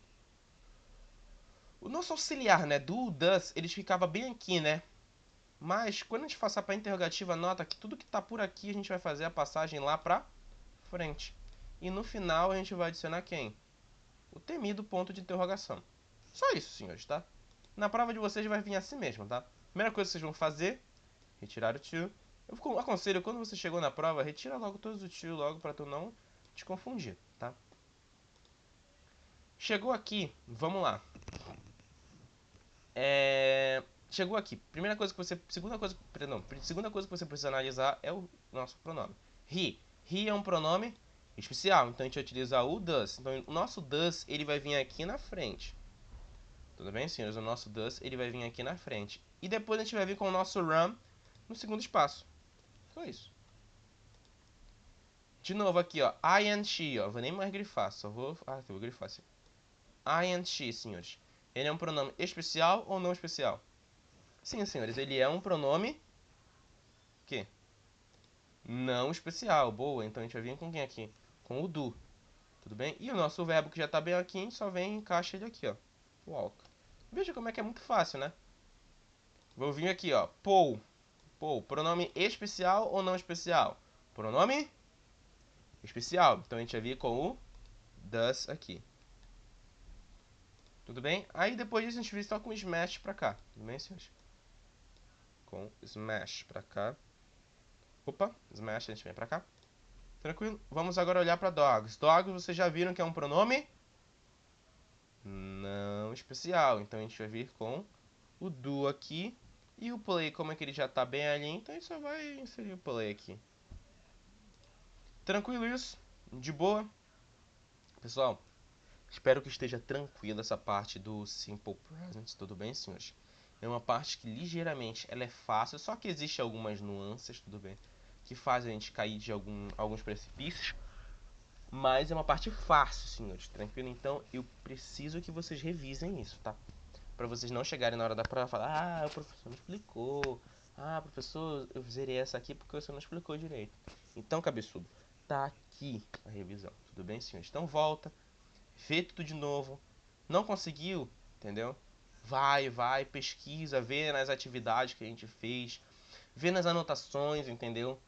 [SPEAKER 1] auxiliar, né, do does, ele ficava bem aqui, né? Mas quando a gente passar para interrogativa, nota que tudo que tá por aqui a gente vai fazer a passagem lá pra frente. E no final a gente vai adicionar quem? O temido ponto de interrogação. Só isso, senhores, tá? Na prova de vocês vai vir assim mesmo, tá? Primeira coisa que vocês vão fazer, retirar o to. Eu aconselho, quando você chegou na prova, retira logo todos os to logo pra tu não te confundir, tá? Chegou aqui, vamos lá. Chegou aqui. Segunda coisa que você precisa analisar é o nosso pronome. He. He é um pronome especial, então a gente vai utilizar o does. Então o nosso does, ele vai vir aqui na frente. Tudo bem, senhores? O nosso does, ele vai vir aqui na frente. E depois a gente vai vir com o nosso run no segundo espaço. Só isso. De novo aqui, ó. I and she, ó. Vou nem mais grifar, só vou... Ah, eu vou grifar assim. I and she, senhores. Ele é um pronome especial ou não especial? Sim, senhores, ele é um pronome que não especial. Boa, então a gente vai vir com quem aqui? Com o do. Tudo bem? E o nosso verbo que já está bem aqui, a gente só vem e encaixa ele aqui, ó. Walk. Veja como é que é muito fácil, né? Vou vir aqui, ó. Paul. Paul, pronome especial ou não especial? Pronome especial. Então a gente vai vir com o does aqui. Tudo bem? Aí depois disso a gente vem só com smash pra cá. Tudo bem, senhores? Com smash pra cá. Opa, smash, a gente vem pra cá. Tranquilo? Vamos agora olhar para dogs. Dogs, vocês já viram que é um pronome não especial. Então a gente vai vir com o do aqui. E o play, como é que ele já está bem ali, então a gente só vai inserir o play aqui. Tranquilo isso? De boa? Pessoal, espero que esteja tranquila essa parte do Simple Present. Tudo bem, senhores? É uma parte que ligeiramente ela é fácil, só que existe algumas nuances, tudo bem, que fazem a gente cair de alguns precipícios. Mas é uma parte fácil, senhores, tranquilo? Então eu preciso que vocês revisem isso, tá? Pra vocês não chegarem na hora da prova e falar: ah, o professor não explicou. Ah, professor, eu zerei essa aqui porque você não explicou direito. Então, cabeçudo, tá aqui a revisão, tudo bem, senhores? Então volta, vê tudo de novo. Não conseguiu, entendeu? Vai, pesquisa, vê nas atividades que a gente fez, vê nas anotações, entendeu?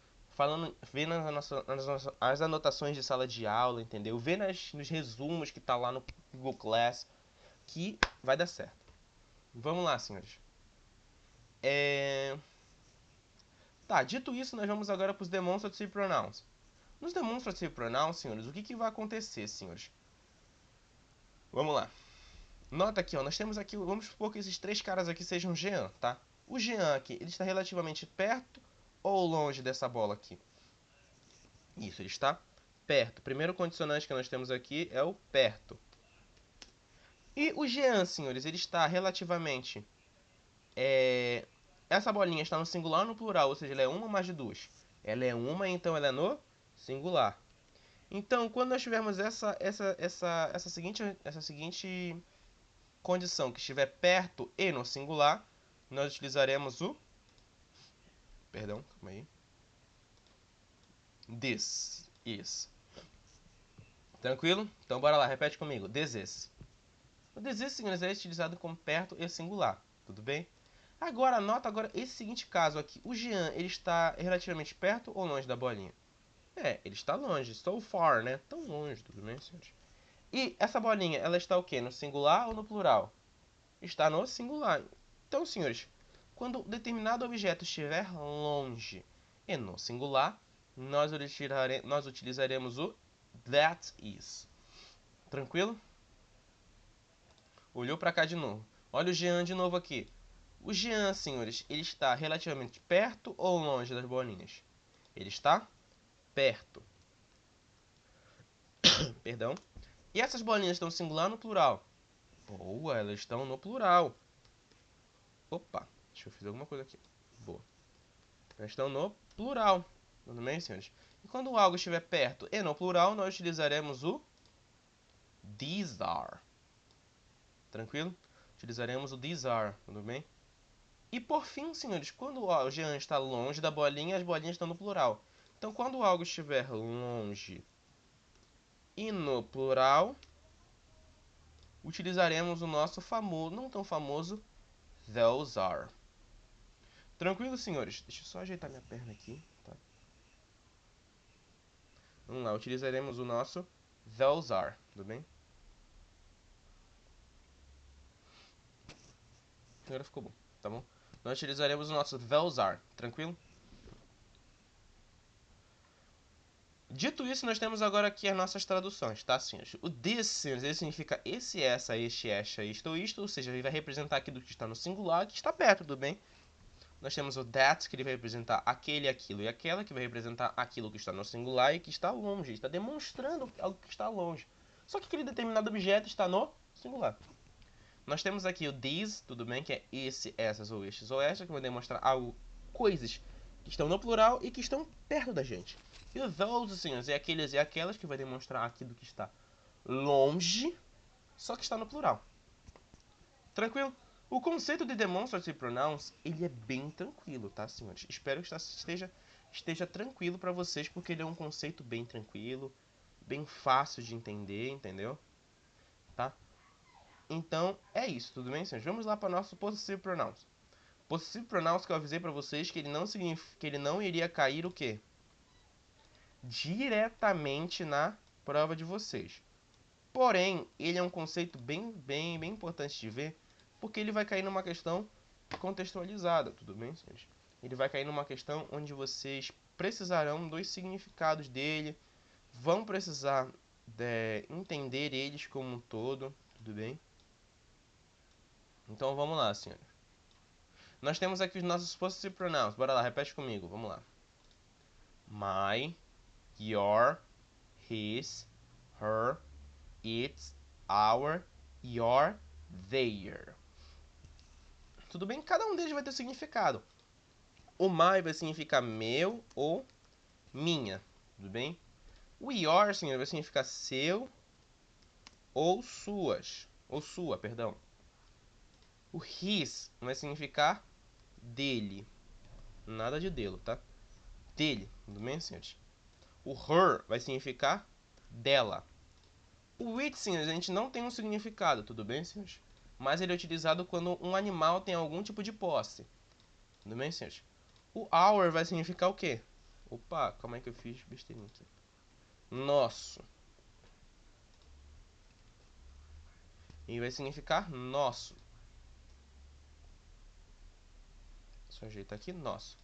[SPEAKER 1] Vê as anotações de sala de aula, entendeu? Vê nos resumos que tá lá no Google Class, que vai dar certo. Vamos lá, senhores. Tá, dito isso, nós vamos agora para os demonstrative pronouns. Nos demonstrative pronouns, senhores, o que vai acontecer, senhores? Vamos lá. Nota aqui, ó, nós temos aqui, vamos supor que esses três caras aqui sejam Jean, tá? O Jean aqui, ele está relativamente perto ou longe dessa bola aqui? Isso, ele está perto. O primeiro condicionante que nós temos aqui é o perto. E o Jean, senhores, ele está relativamente... Essa bolinha está no singular ou no plural? Ou seja, ela é uma ou mais de duas? Ela é uma, então ela é no singular. Então, quando nós tivermos essa seguinte condição, que estiver perto e no singular, nós utilizaremos o... Perdão, calma aí. This is. Tranquilo? Então bora lá, repete comigo. This is. O this is, senhores, é utilizado como perto e singular. Tudo bem? Agora, anota agora esse seguinte caso aqui. O Jean, ele está relativamente perto ou longe da bolinha? Ele está longe. So far, né? Tão longe, tudo bem, senhores? E essa bolinha, ela está o quê? No singular ou no plural? Está no singular. Então, senhores, quando determinado objeto estiver longe e no singular, nós utilizaremos o that is. Tranquilo? Olhou para cá de novo. Olha o Jean de novo aqui. O Jean, senhores, ele está relativamente perto ou longe das bolinhas? Ele está perto. Perdão. E essas bolinhas estão singular ou no plural? Boa, elas estão no plural. Opa, deixa eu fazer alguma coisa aqui. Boa. Elas estão no plural. Tudo bem, senhores? E quando algo estiver perto e no plural, nós utilizaremos o these are. Tranquilo? Utilizaremos o these are, tudo bem? E por fim, senhores, quando o Jean está longe da bolinha, as bolinhas estão no plural. Então, quando algo estiver longe e no plural, utilizaremos o nosso famoso, não tão famoso, those are. Tranquilo, senhores? Deixa eu só ajeitar minha perna aqui, tá? Vamos lá, utilizaremos o nosso those are, tudo bem? Agora ficou bom, tá bom? Nós utilizaremos o nosso those are, tranquilo? Dito isso, nós temos agora aqui as nossas traduções, tá, senhores? O this, ele significa esse, essa, este, esta, isto ou isto, ou seja, ele vai representar aquilo que está no singular, que está perto, tudo bem? Nós temos o that, que ele vai representar aquele, aquilo e aquela, que vai representar aquilo que está no singular e que está longe, está demonstrando algo que está longe. Só que aquele determinado objeto está no singular. Nós temos aqui o these, tudo bem, que é esse, essas ou estes ou estas, que vai demonstrar algo, coisas que estão no plural e que estão perto da gente. E o those, senhores, é aqueles e aquelas, que vai demonstrar aquilo que está longe, só que está no plural. Tranquilo? O conceito de demonstrative pronouns, ele é bem tranquilo, tá, senhores? Espero que esteja tranquilo para vocês, porque ele é um conceito bem tranquilo, bem fácil de entender, entendeu? Tá? Então, é isso, tudo bem, senhores? Vamos lá para o nosso possessive pronouns. Possessive pronouns que eu avisei para vocês que ele não iria cair o quê? Diretamente na prova de vocês. Porém, ele é um conceito bem importante de ver, porque ele vai cair numa questão contextualizada, tudo bem, senhores? Ele vai cair numa questão onde vocês precisarão dos significados dele, vão precisar entender eles como um todo, tudo bem? Então vamos lá, senhores. Nós temos aqui os nossos possessive pronouns. Bora lá, repete comigo, vamos lá. My, your, his, her, its, our, your, their. Tudo bem? Cada um deles vai ter significado. O my vai significar meu ou minha, tudo bem? O your, senhor, vai significar seu ou suas, ou sua, perdão. O his vai significar dele, nada de dele, tá? Dele, tudo bem, senhores? O her vai significar dela. O it, senhores, a gente não tem um significado, tudo bem, senhores? Mas ele é utilizado quando um animal tem algum tipo de posse. Tudo bem, senhores? O our vai significar o quê? Opa, calma aí que eu fiz besteirinha aqui. Nosso. E vai significar nosso. Só ajeitar aqui, nosso.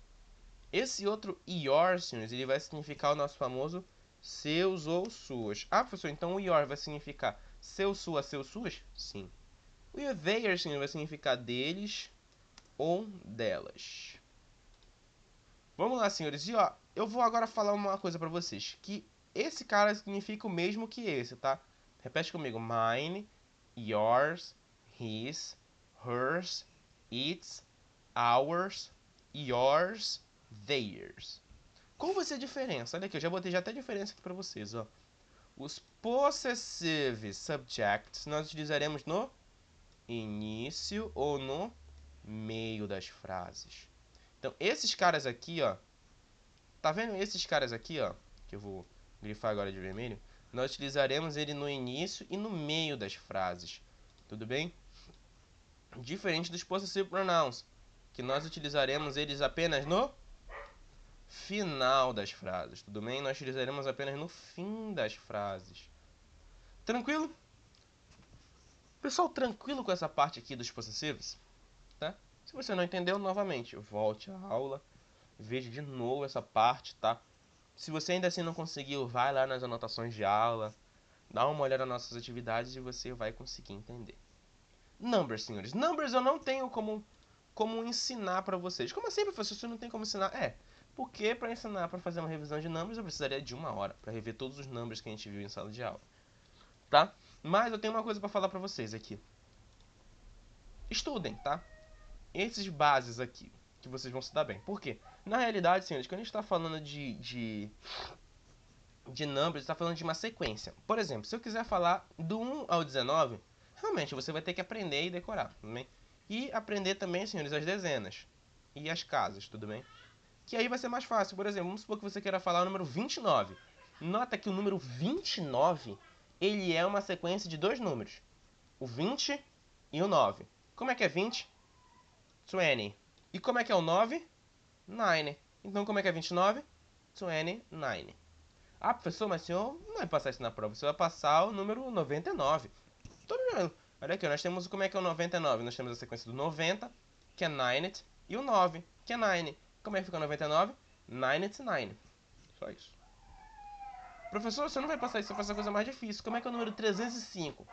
[SPEAKER 1] Esse outro your, senhores, ele vai significar o nosso famoso seus ou suas. Ah, professor, então o your vai significar seu, sua, seus, suas? Sim. O their, senhor, vai significar deles ou delas. Vamos lá, senhores. E ó, eu vou agora falar uma coisa pra vocês. Que esse cara significa o mesmo que esse, tá? Repete comigo. Mine, yours, his, hers, its, ours, yours, theirs. Qual vai ser a diferença? Olha aqui, eu já botei até a diferença aqui pra vocês, ó. Os possessive subjects nós utilizaremos no início ou no meio das frases. Então, esses caras aqui, ó. Tá vendo esses caras aqui, ó? que eu vou grifar agora de vermelho, nós utilizaremos ele no início e no meio das frases, tudo bem? Diferente dos possessive pronouns, que nós utilizaremos eles apenas no final das frases, tudo bem? Nós utilizaremos apenas no fim das frases. Tranquilo? Pessoal, tranquilo com essa parte aqui dos possessivos? Tá? Se você não entendeu, novamente, volte à aula, veja de novo essa parte, tá? Se você ainda assim não conseguiu, vai lá nas anotações de aula, dá uma olhada nas nossas atividades e você vai conseguir entender. Numbers, senhores. Numbers eu não tenho como ensinar para vocês. Como assim, professor? Você não tem como ensinar? Porque para ensinar, para fazer uma revisão de numbers, eu precisaria de 1 hora para rever todos os numbers que a gente viu em sala de aula, tá? Mas eu tenho uma coisa para falar para vocês aqui. Estudem, tá? Esses bases aqui, que vocês vão se dar bem. Por quê? Na realidade, senhores, quando a gente está falando de numbers, está falando de uma sequência. Por exemplo, se eu quiser falar do 1 ao 19, realmente você vai ter que aprender e decorar, tudo bem? E aprender também, senhores, as dezenas e as casas, tudo bem? Que aí vai ser mais fácil. Por exemplo, vamos supor que você queira falar o número 29. Nota que o número 29, ele é uma sequência de 2 números. O 20 e o 9. Como é que é 20? 20. E como é que é o 9? 9. Então, como é que é 29? 29. Ah, professor, mas o senhor não vai passar isso na prova. Você vai passar o número 99. Tô brincando. Olha aqui, nós temos como é que é o 99. Nós temos a sequência do 90, que é 9, e o 9, que é 9. Como é que fica o 99? 99. Só isso. Professor, você não vai passar isso, você vai fazer a coisa mais difícil. Como é que é o número 305?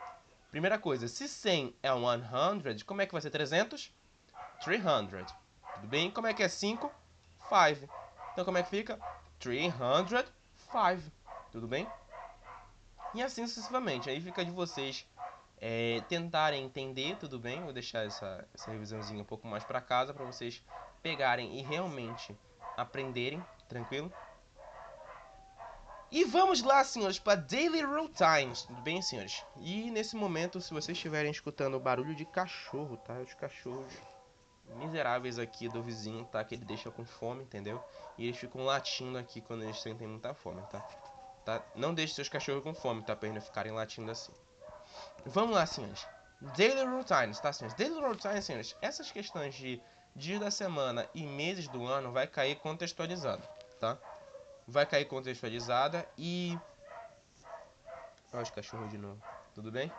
[SPEAKER 1] Primeira coisa, se 100 é 100, como é que vai ser 300? 300. Tudo bem? Como é que é 5? 5. Então como é que fica? 305. Tudo bem? E assim sucessivamente. Aí fica de vocês tentarem entender, tudo bem? Vou deixar essa revisãozinha um pouco mais para casa para vocês pegarem e realmente aprenderem, tranquilo? E vamos lá, senhores, para Daily Routines, tudo bem, senhores? E nesse momento, se vocês estiverem escutando o barulho de cachorro, tá? Os cachorros miseráveis aqui do vizinho, tá? Que ele deixa com fome, entendeu? E eles ficam latindo aqui quando eles sentem muita fome, tá? Não deixe seus cachorros com fome, tá? Pra eles não ficarem latindo assim. Vamos lá, senhores. Daily Routines, tá, senhores? Daily Routines, senhores, essas questões de dias da semana e meses do ano vai cair contextualizado, tá? Vai cair contextualizada e... Olha os cachorros de novo, tudo bem?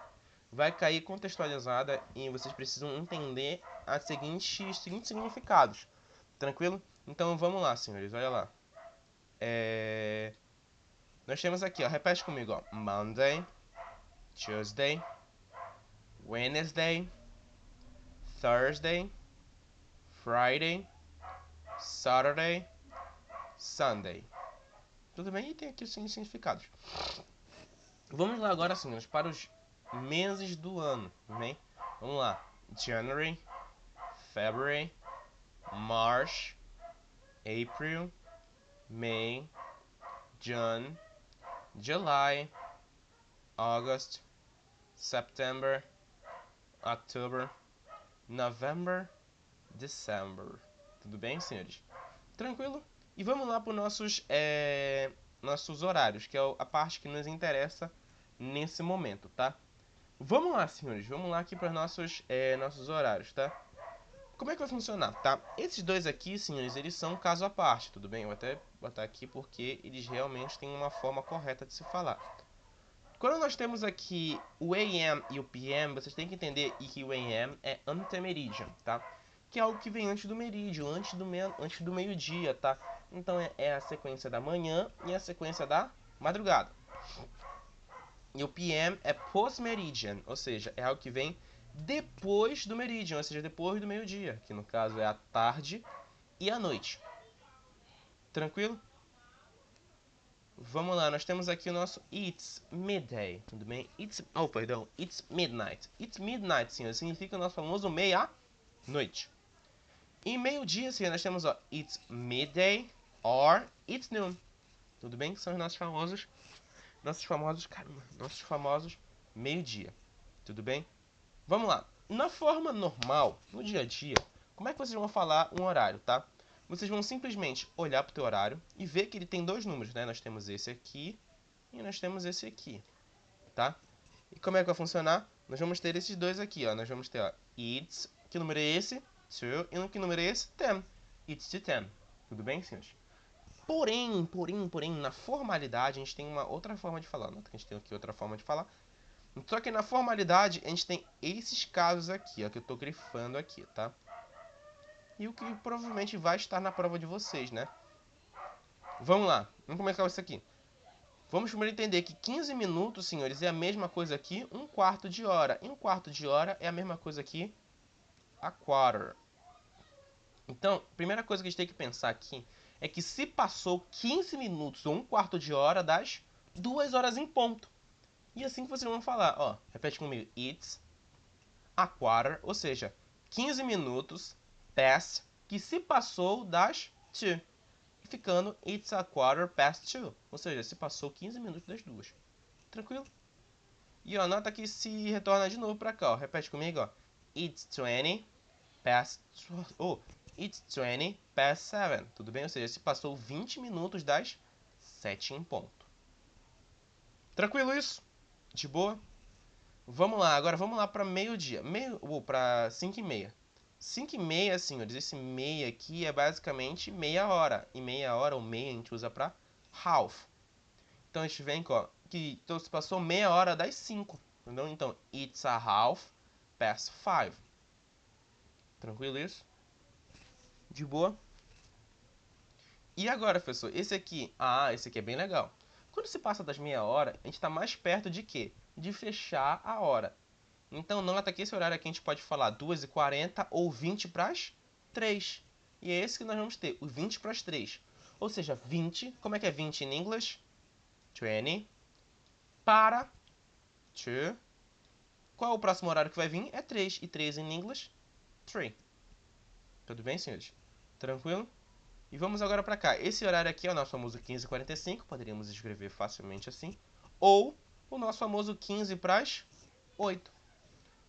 [SPEAKER 1] Vai cair contextualizada e vocês precisam entender os seguintes significados, tranquilo? Então vamos lá, senhores, olha lá. Nós temos aqui, ó, repete comigo, ó. Monday, Tuesday, Wednesday, Thursday, Friday, Saturday, Sunday. Tudo bem? E tem aqui os significados. Vamos lá agora, senhores, para os meses do ano, tudo bem? Vamos lá. January, February, March, April, May, June, July, August, September, October, November, December. Tudo bem, senhores? Tranquilo? E vamos lá para os nossos horários, que é a parte que nos interessa nesse momento, tá? Vamos lá, senhores. Vamos lá aqui para nossos horários, tá? Como é que vai funcionar, tá? Esses dois aqui, senhores, eles são caso à parte, tudo bem? Eu vou até botar aqui porque eles realmente têm uma forma correta de se falar. Quando nós temos aqui o AM e o PM, vocês têm que entender que o AM é antemeridian, tá? Que é algo que vem antes do merídio, antes do meio-dia, tá? Então é a sequência da manhã e a sequência da madrugada. E o PM é post-meridian, ou seja, é algo que vem depois do meridian, ou seja, depois do meio-dia, que no caso é a tarde e a noite. Tranquilo? Vamos lá, nós temos aqui o nosso It's Midday, tudo bem? It's Midnight. It's Midnight, senhor, significa o nosso famoso meia-noite. E meio-dia, senhor, nós temos, ó, It's Midday or It's Noon. Tudo bem? São os nossos famosos meio-dia. Tudo bem? Vamos lá. Na forma normal, no dia a dia, como é que vocês vão falar um horário, tá? vocês vão simplesmente olhar para o teu horário e ver que ele tem dois números, né? Nós temos esse aqui e nós temos esse aqui, tá? E como é que vai funcionar? Nós vamos ter esses dois aqui, ó. Nós vamos ter, ó, it's, que número é esse? 2, e que número é esse? 10. It's to 10. Tudo bem, senhores? Porém, na formalidade, a gente tem uma outra forma de falar. Nota que a gente tem aqui outra forma de falar. Só que na formalidade, a gente tem esses casos aqui, ó, que eu tô grifando aqui, tá? E o que provavelmente vai estar na prova de vocês, né? Vamos lá, vamos começar isso aqui. Vamos primeiro entender que 15 minutos, senhores, é a mesma coisa aqui, um quarto de hora. E um quarto de hora é a mesma coisa aqui, a quarter. Então, a primeira coisa que a gente tem que pensar aqui é que se passou 15 minutos ou um quarto de hora das 2 horas em ponto. E assim que vocês vão falar, ó, repete comigo, it's a quarter, ou seja, 15 minutos past, que se passou das 2. Ficando it's a quarter past 2, ou seja, se passou 15 minutos das 2. Tranquilo? E ó, nota que se retorna de novo para cá, ó. Repete comigo, ó. It's 20 past... Oh, it's 20 past 7. Tudo bem? Ou seja, se passou 20 minutos das 7 em ponto. Tranquilo isso? De boa? Vamos lá, agora vamos lá para meio-dia. Para 5h30. 5h30, senhores, esse meia aqui é basicamente meia hora. E meia hora ou meia a gente usa para half. Então a gente vem ó, que então, se passou meia hora das 5. Entendeu? Então, it's a half past 5. Tranquilo isso? De boa? E agora, professor, esse aqui é bem legal. Quando se passa das meia hora, a gente está mais perto de quê? De fechar a hora. Então, nota que esse horário aqui a gente pode falar 2h40 ou 20 para as 3. E é esse que nós vamos ter, o 20 para as 3. Ou seja, 20, como é que é 20 em inglês? 20 para 2. Qual é o próximo horário que vai vir? É 3. E 3 em inglês? 3. Tudo bem, senhores? Tranquilo? E vamos agora para cá. Esse horário aqui é o nosso famoso 15h45. Poderíamos escrever facilmente assim. Ou o nosso famoso 15 para as 8.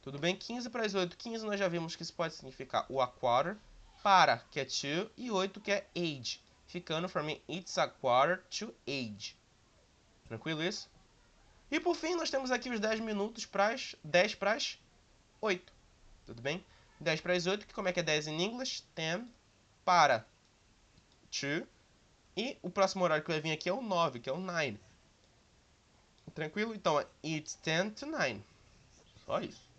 [SPEAKER 1] Tudo bem? 15 para as 8. 15 nós já vimos que isso pode significar o a quarter, para, que é to, e 8, que é age. Ficando for me, it's a quarter to age. Tranquilo isso? E por fim, nós temos aqui os 10 minutos para as 10 para as 8. Tudo bem? 10 para as 8, que como é que é 10 em inglês? 10 para 2. E o próximo horário que vai vir aqui é o 9, que é o 9. Tranquilo? Então, it's 10 to 9. Só isso.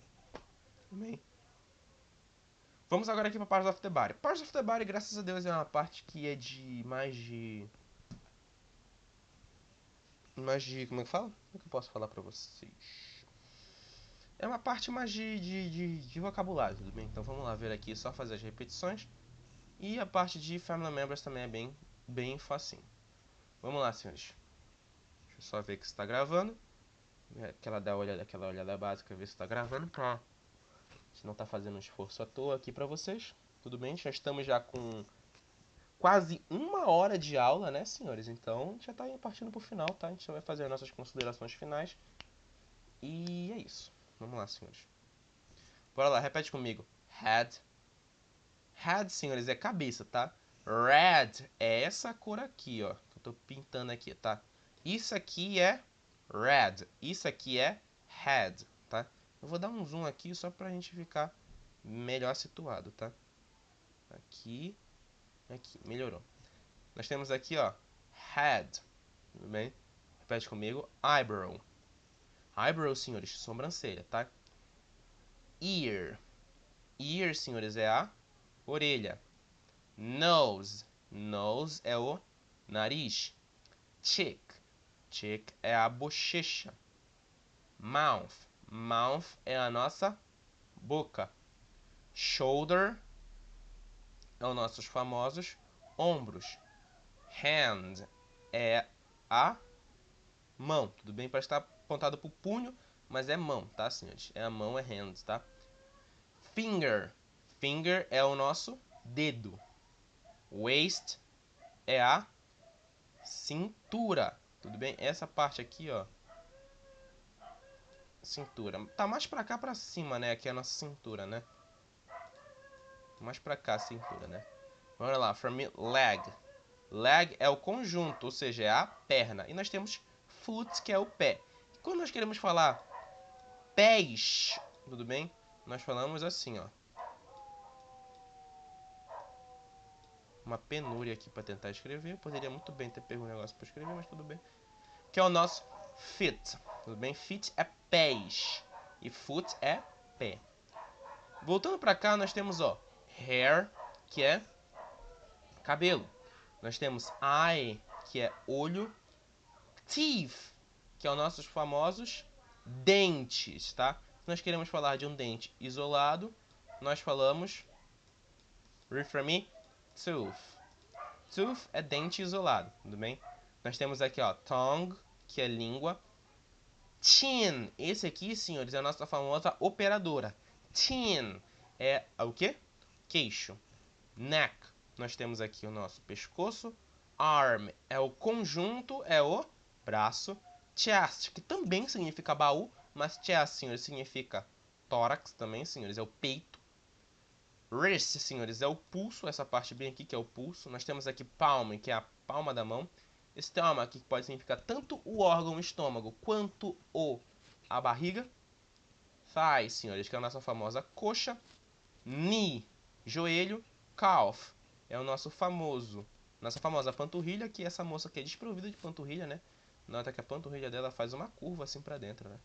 [SPEAKER 1] Tudo bem? Vamos agora aqui para Parts of the Body. Parts of the Body, graças a Deus, é uma parte que é de mais de... Como é que fala? Como é que eu posso falar para vocês? É uma parte mais de vocabulário, tudo bem? Então vamos lá ver aqui, só fazer as repetições. E a parte de Family Members também é bem facinho. Vamos lá, senhores. Deixa eu só ver que está gravando. Aquela olhada básica, ver se está gravando. Tá. Se não está fazendo um esforço à toa aqui para vocês. Tudo bem? Já estamos já com quase 1 hora de aula, né, senhores? Então, já está partindo para o final, tá? A gente já vai fazer as nossas considerações finais. E é isso. Vamos lá, senhores. Bora lá, repete comigo. Head. Head, senhores, é cabeça, tá? Red é essa cor aqui, ó. Que eu tô pintando aqui, tá? Isso aqui é red. Isso aqui é head, tá? Eu vou dar um zoom aqui só pra gente ficar melhor situado, tá? Aqui. Aqui, melhorou. Nós temos aqui, ó, head. Tudo bem? Repete comigo. Eyebrow. Eyebrow, senhores, sobrancelha, tá? Ear. Ear, senhores, é a orelha. Nose. Nose é o nariz. Cheek. Cheek é a bochecha. Mouth. Mouth é a nossa boca. Shoulder é os nossos famosos ombros. Hand é a mão. Tudo bem? Parece estar apontado para o punho, mas é mão, tá, senhores? É a mão, é hand, tá? Finger. Finger é o nosso dedo. Waist é a cintura. Tudo bem? Essa parte aqui, ó. Cintura. Tá mais pra cá, pra cima, né? Aqui é a nossa cintura, né? Mais pra cá, a cintura, né? Bora lá, from leg. Leg é o conjunto, ou seja, é a perna. E nós temos foot, que é o pé. E quando nós queremos falar pés, tudo bem? Nós falamos assim, ó. Uma penúria aqui para tentar escrever. Eu poderia muito bem ter pego um negócio para escrever, mas tudo bem. Que é o nosso feet, tudo bem? Feet é pés e foot é pé. Voltando para cá, nós temos, ó, hair, que é cabelo. Nós temos eye, que é olho. Teeth, que é os nossos famosos dentes, tá? Se nós queremos falar de um dente isolado, nós falamos, read from me, tooth. Tooth é dente isolado, tudo bem? Nós temos aqui, ó, tongue, que é língua. Chin, esse aqui, senhores, é a nossa famosa operadora. Chin é o quê? Queixo. Neck, nós temos aqui o nosso pescoço. Arm é o conjunto, é o braço. Chest, que também significa baú, mas chest, senhores, significa tórax também, senhores, é o peito. Wrist, senhores, é o pulso, essa parte bem aqui que é o pulso. Nós temos aqui palm, que é a palma da mão. Stomach, que pode significar tanto o órgão estômago quanto a barriga. Thigh, senhores, que é a nossa famosa coxa. Knee, joelho. Calf, é o nossa famosa panturrilha, que essa moça aqui é desprovida de panturrilha, né? Nota que a panturrilha dela faz uma curva assim pra dentro, né?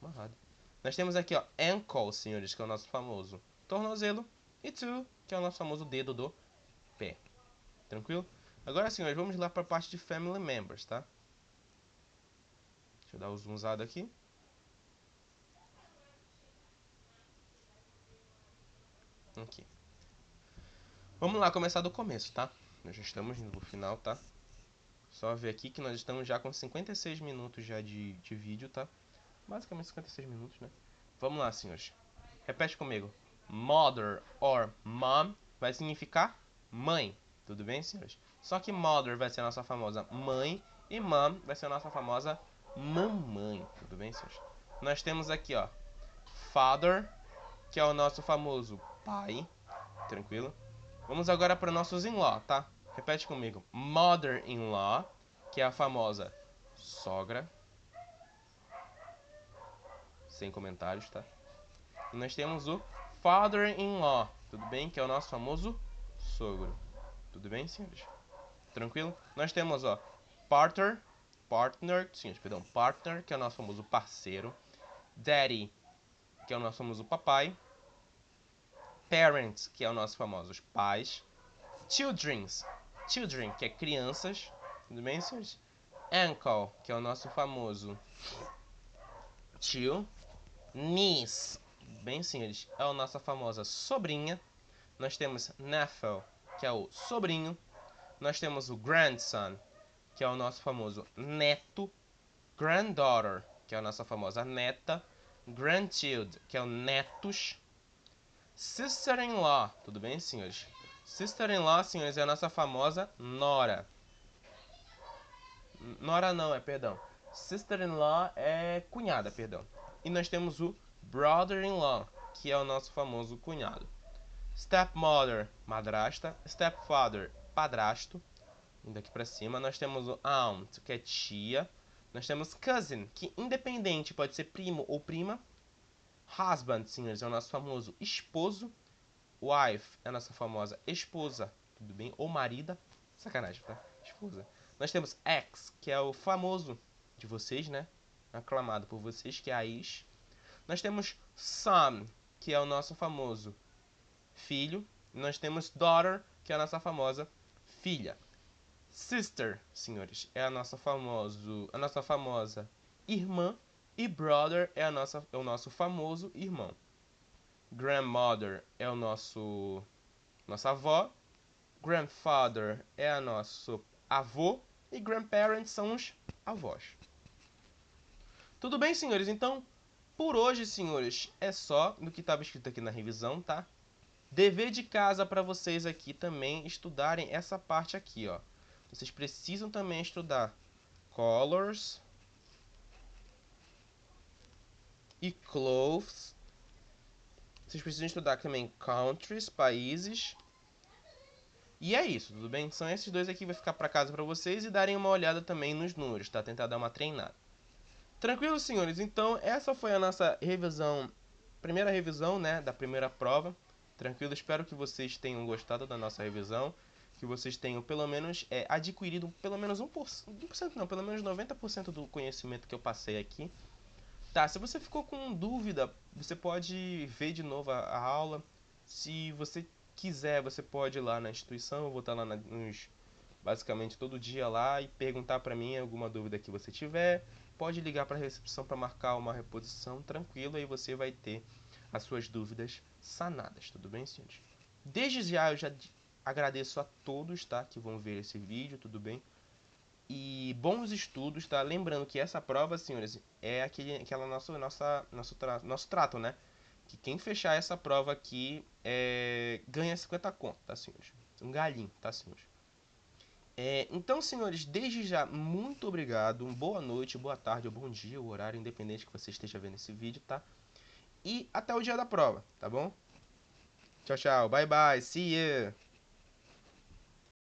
[SPEAKER 1] Amarrado. Nós temos aqui, ó, ankle, senhores, que é o nosso famoso tornozelo. E toe, que é o nosso famoso dedo do pé. Tranquilo? Agora, senhores, vamos lá para a parte de family members, tá? Deixa eu dar o zoomzado aqui. Aqui. Vamos lá começar do começo, tá? Nós já estamos no final, tá? Só ver aqui que nós estamos já com 56 minutos já de vídeo, tá? Basicamente 56 minutos, né? Vamos lá, senhores. Repete comigo. Mother or mom vai significar mãe. Tudo bem, senhores? Só que mother vai ser a nossa famosa mãe e mom vai ser a nossa famosa mamãe. Tudo bem, senhores? Nós temos aqui, ó, father, que é o nosso famoso pai. Tranquilo? Vamos agora para nossos in-law, tá? Repete comigo. Mother-in-law, que é a famosa sogra. Sem comentários, tá? E nós temos o father-in-law, tudo bem? Que é o nosso famoso sogro. Tudo bem, senhores? Tranquilo? Nós temos, ó, partner, que é o nosso famoso parceiro. Daddy, que é o nosso famoso papai. Parents, que é o nosso famosos pais. Children, que é crianças. Tudo bem, senhores? Uncle, que é o nosso famoso tio. Niece, bem, senhores, é a nossa famosa sobrinha. Nós temos nephew, que é o sobrinho. Nós temos o grandson, que é o nosso famoso neto. Granddaughter, que é a nossa famosa neta. Grandchild, que é o netos. Sister-in-law, tudo bem, senhores? Sister-in-law, senhores, é a nossa famosa nora. Nora não, perdão. Sister-in-law é cunhada, perdão. E nós temos o brother-in-law, que é o nosso famoso cunhado. Stepmother, madrasta. Stepfather, padrasto. Indo aqui pra cima, nós temos o aunt, que é tia. Nós temos cousin, que independente pode ser primo ou prima. Husband, senhores, é o nosso famoso esposo. Wife é a nossa famosa esposa, tudo bem? Ou marida. Sacanagem, tá? Esposa. Nós temos ex, que é o famoso de vocês, né? Aclamado por vocês, que é a ex. Nós temos son, que é o nosso famoso filho. Nós temos daughter, que é a nossa famosa filha. Sister, senhores, é a nossa famosa irmã. E brother é o nosso famoso irmão. Grandmother é o nossa avó. Grandfather é o nosso avô. E grandparents são os avós. Tudo bem, senhores? Então, por hoje, senhores, é só no que estava escrito aqui na revisão, tá? Dever de casa para vocês aqui também estudarem essa parte aqui, ó. Vocês precisam também estudar colors e clothes. Vocês precisam estudar também countries, países. E é isso, tudo bem? São esses dois aqui, vai ficar para casa para vocês e darem uma olhada também nos números, tá? Tentar dar uma treinada. Tranquilo, senhores? Então, essa foi a nossa revisão, primeira revisão, né, da primeira prova. Tranquilo? Espero que vocês tenham gostado da nossa revisão, que vocês tenham pelo menos adquirido pelo menos 1%, não, pelo menos 90% do conhecimento que eu passei aqui. Tá, se você ficou com dúvida, você pode ver de novo a aula. Se você quiser, você pode ir lá na instituição, eu vou estar lá basicamente todo dia lá e perguntar para mim alguma dúvida que você tiver. Pode ligar para a recepção para marcar uma reposição, tranquilo, aí você vai ter as suas dúvidas sanadas, tudo bem, senhores? Desde já eu já agradeço a todos, tá, que vão ver esse vídeo, tudo bem? E bons estudos, tá? Lembrando que essa prova, senhores, é aquela nosso trato, né? Que quem fechar essa prova aqui ganha 50 conto, tá, senhores? Um galinho, tá, senhores? Então, senhores, desde já, muito obrigado. Boa noite, boa tarde ou bom dia, o horário independente que você esteja vendo esse vídeo, tá? E até o dia da prova, tá bom? Tchau, tchau. Bye, bye. See you.